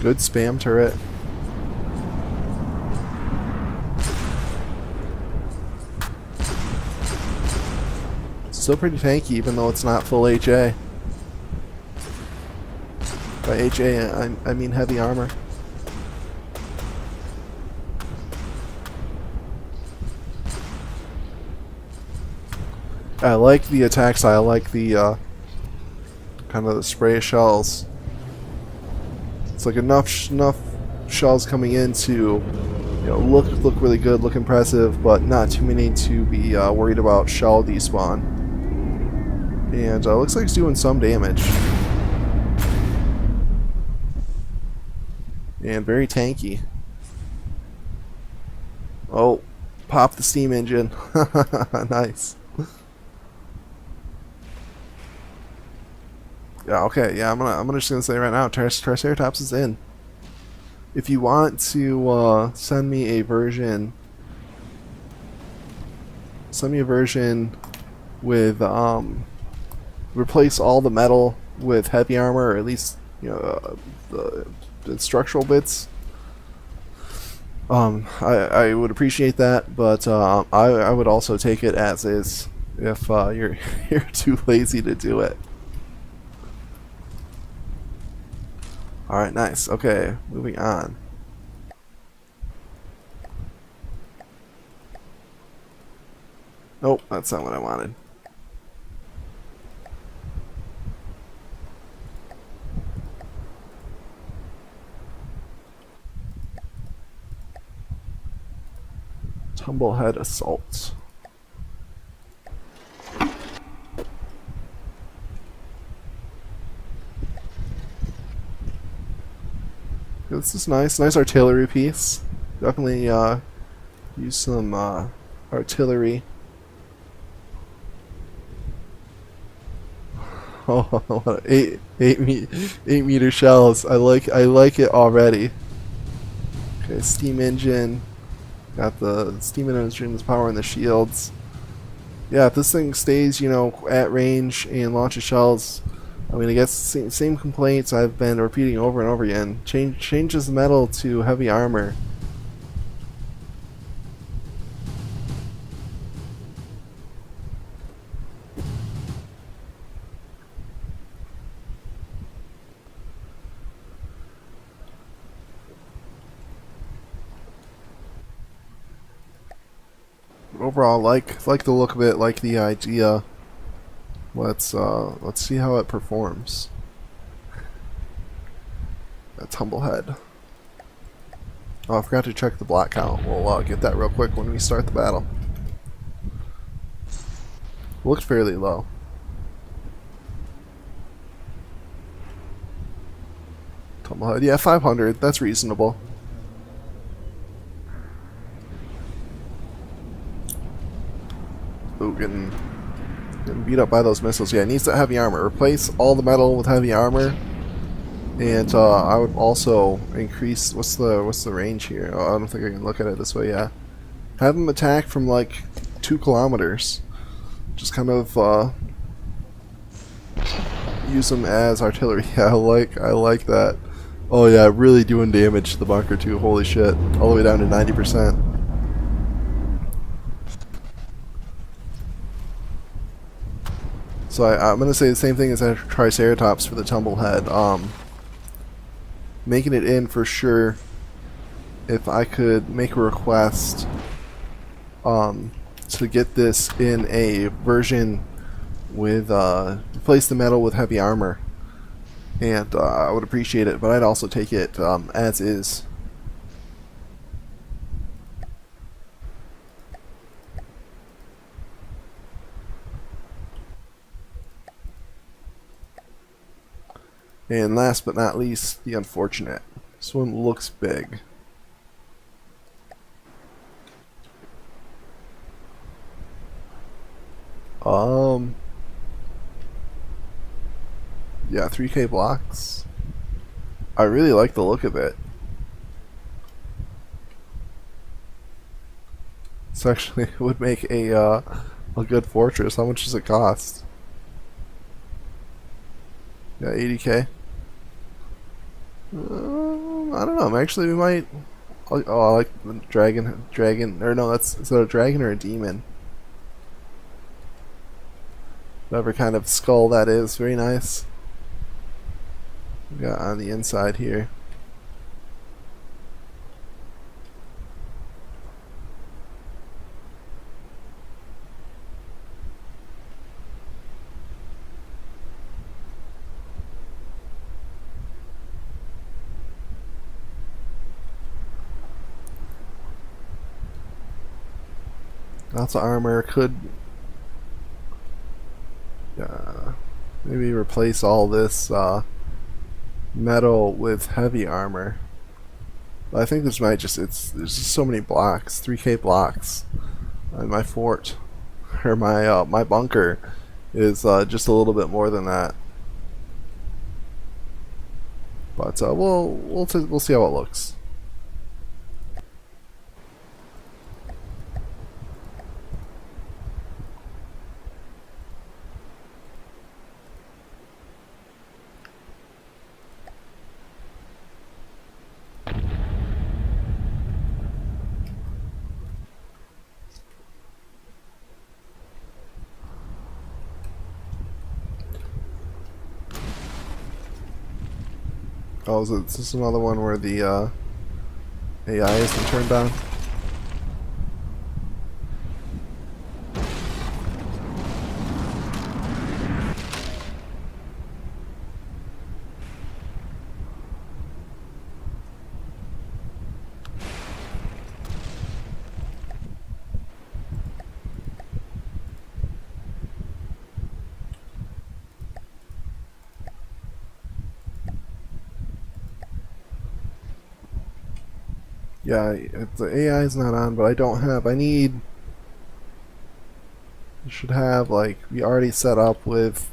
Good spam turret. Still pretty tanky even though it's not full HA. By HA I mean heavy armor. I like the attack style. I like the kind of the spray of shells. It's like enough shells coming in to, you know, look really good, look impressive, but not too many to be worried about shell despawn. And looks like it's doing some damage. And very tanky. Oh, pop the steam engine. Nice. Yeah, okay, yeah, I'm just gonna say right now, Triceratops is in. If you want to send me a version with replace all the metal with heavy armor, or at least the structural bits. I would appreciate that, but I would also take it as is if you're you're too lazy to do it. All right, nice. Okay, moving on. Nope, that's not what I wanted. Tumblehead Assault. This is nice. Nice artillery piece. Definitely use some artillery. Oh, what a 8 meter shells. I like it already. Okay, steam engine. Got the steam engine's powering the shields. Yeah, if this thing stays, at range and launches shells, I mean, I guess same complaints I've been repeating over and over again. Changes the metal to heavy armor. Overall, like the look of it, like the idea. Let's see how it performs. A tumblehead. Oh, I forgot to check the block count. We'll get that real quick when we start the battle. Looked fairly low. Tumblehead, yeah, 500. That's reasonable. Ooh, getting beat up by those missiles. Yeah, it needs that heavy armor. Replace all the metal with heavy armor. And I would also increase. What's the range here? Oh, I don't think I can look at it this way. Yeah, have them attack from like 2 kilometers. Just kind of use them as artillery. Yeah, I like that. Oh yeah, really doing damage to the bunker too. Holy shit! All the way down to 90%. So I'm gonna say the same thing as a Triceratops for the tumblehead. Making it in for sure. If I could make a request to get this in a version with replace the metal with heavy armor, and I would appreciate it, but I'd also take it as is. And last but not least, the unfortunate. This one looks big. Yeah, 3K blocks. I really like the look of it. This actually would make a good fortress. How much does it cost? Yeah, 80K. I don't know. Actually, we might. Oh, I like the dragon. Or no, is that a dragon or a demon? Whatever kind of skull that is. Very nice. We got on the inside here. Lots of armor. Could Maybe replace all this metal with heavy armor. But I think this might just, there's just so many blocks, 3k blocks. And my fort, or my bunker, is just a little bit more than that. But we'll see how it looks. Oh, is this another one where the AI has been turned on? Yeah, the AI is not on, but I don't have. I should have, like, we already set up with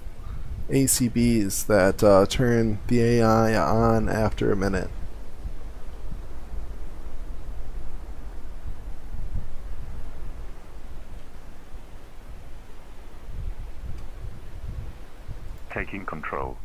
ACBs that turn the AI on after a minute. Taking control.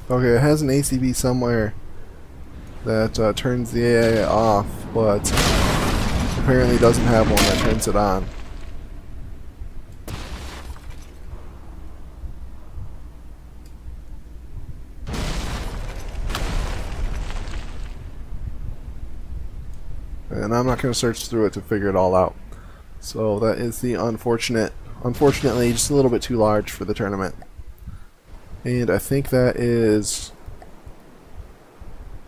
Okay, it has an ACB somewhere that turns the AI off, but apparently doesn't have one that turns it on. And I'm not going to search through it to figure it all out. So that is the unfortunately, just a little bit too large for the tournament. And I think that is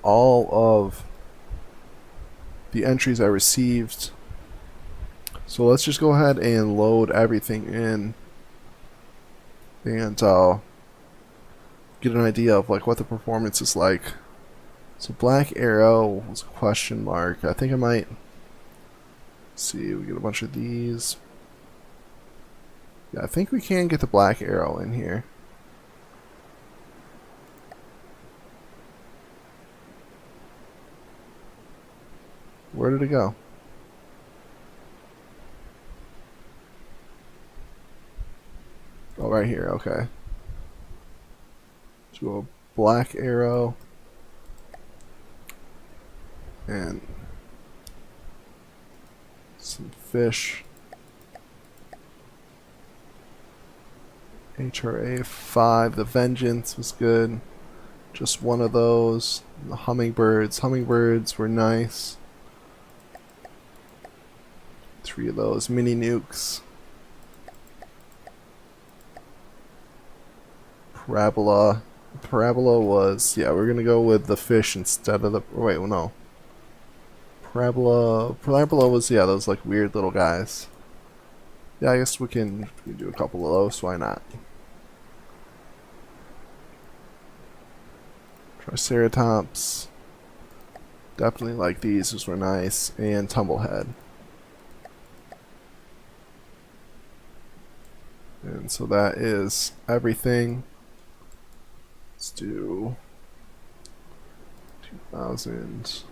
all of the entries I received. So let's just go ahead and load everything in and get an idea of like what the performance is like. So black arrow was a question mark. I think I might see, we get a bunch of these. Yeah, I think we can get the black arrow in here. Where did it go? Oh, right here, okay. So a black arrow. And some fish. HRA 5, the Vengeance was good. Just one of those. The hummingbirds. Hummingbirds were nice. 3 of those. Mini nukes. Parabola. Parabola was, yeah, we're gonna go with the fish instead of the, wait, no. Parabola was, yeah, those like weird little guys. Yeah, I guess we can do a couple of those, why not? Triceratops. Definitely like these, those were nice. And Tumblehead. And so that is everything. Let's do 2000.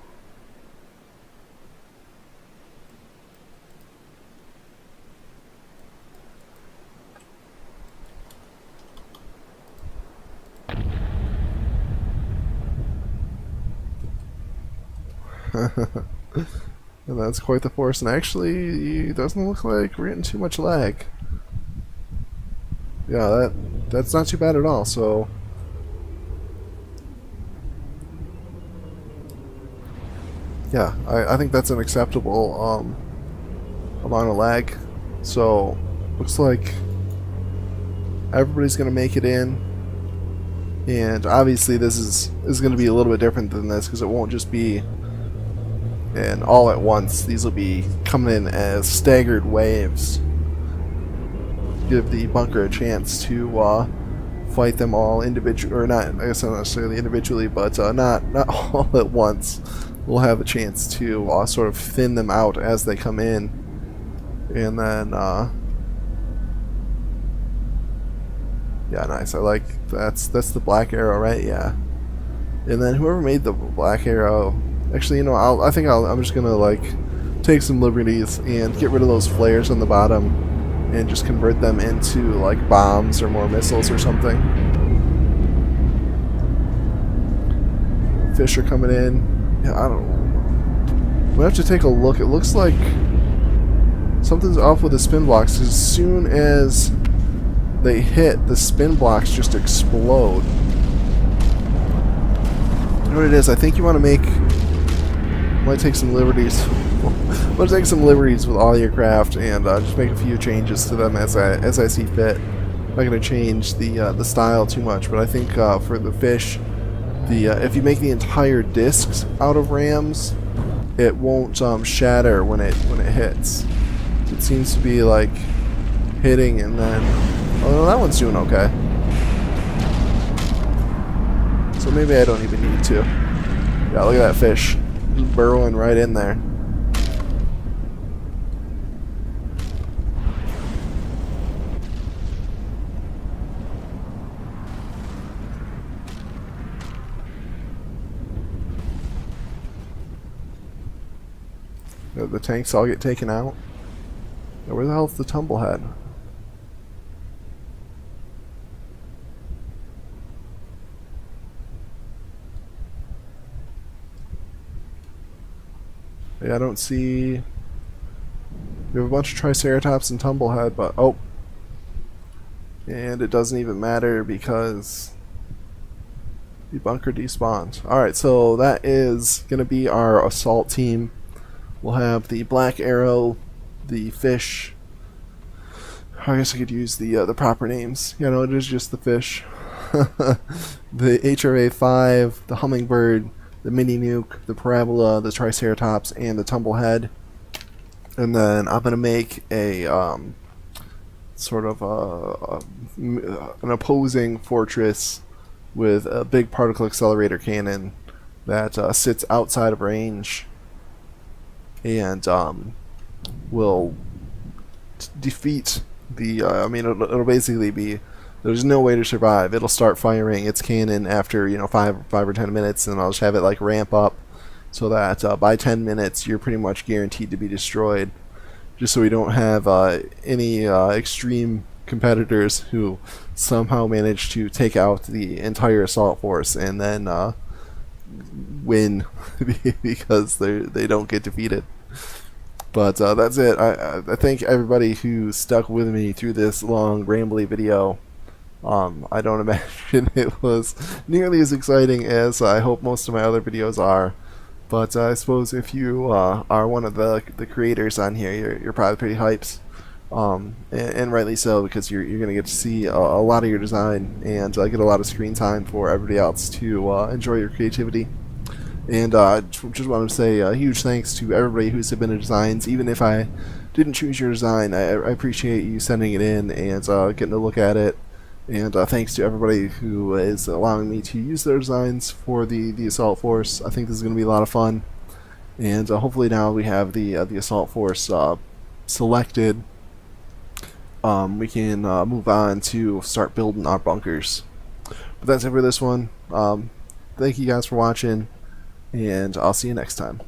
And that's quite the force, and actually it doesn't look like we're getting too much lag. Yeah, that's not too bad at all. So Yeah, I think that's an acceptable amount of lag. So looks like everybody's gonna make it in, and obviously this is gonna be a little bit different than this because it won't just be in all at once. These will be coming in as staggered waves. Give the bunker a chance to fight them all individually, or not, I guess not necessarily individually, but not all at once. We'll have a chance to sort of thin them out as they come in, and then yeah, nice. I like that's the black arrow, right? Yeah. And then whoever made the black arrow, actually, you know, I'm just gonna like take some liberties and get rid of those flares on the bottom and just convert them into like bombs or more missiles or something. Fish are coming in. Yeah, I don't. We have to take a look. It looks like something's off with the spin blocks. As soon as they hit, the spin blocks just explode. You know what it is? I think you want to make. Might take some liberties. I'm gonna take some liberties with all your craft and just make a few changes to them as I see fit. I'm not gonna change the style too much, but I think for the fish, if you make the entire discs out of rams, it won't shatter when it hits. It seems to be like hitting and then. Oh no, that one's doing okay. So maybe I don't even need to. Yeah, look at that fish, just burrowing right in there. The tanks all get taken out. Now, where the hell's the tumblehead? Yeah, I don't see. We have a bunch of Triceratops and Tumblehead, but oh, and it doesn't even matter because the bunker despawned. All right, so that is gonna be our assault team. We'll have the black arrow, the fish. I guess I could use the proper names. You know, it is just the fish. The HRA-5, the hummingbird, the mini nuke, the parabola, the triceratops, and the tumblehead. And then I'm gonna make a sort of an opposing fortress with a big particle accelerator cannon that sits outside of range and will defeat the. I mean, it'll basically be. There's no way to survive. It'll start firing its cannon after 5 or 10 minutes, and I'll just have it like ramp up so that by 10 minutes you're pretty much guaranteed to be destroyed. Just so we don't have any extreme competitors who somehow manage to take out the entire assault force and then win because they don't get defeated. But that's it. I thank everybody who stuck with me through this long, rambly video. I don't imagine it was nearly as exciting as I hope most of my other videos are. But I suppose if you are one of the creators on here, you're probably pretty hyped. And rightly so, because you're going to get to see a lot of your design and get a lot of screen time for everybody else to enjoy your creativity. And just want to say a huge thanks to everybody who submitted designs. Even if I didn't choose your design, I appreciate you sending it in and getting to look at it. And thanks to everybody who is allowing me to use their designs for the Assault Force. I think this is going to be a lot of fun. And hopefully now we have the Assault Force selected. We can move on to start building our bunkers. But that's it for this one. Thank you guys for watching. And I'll see you next time.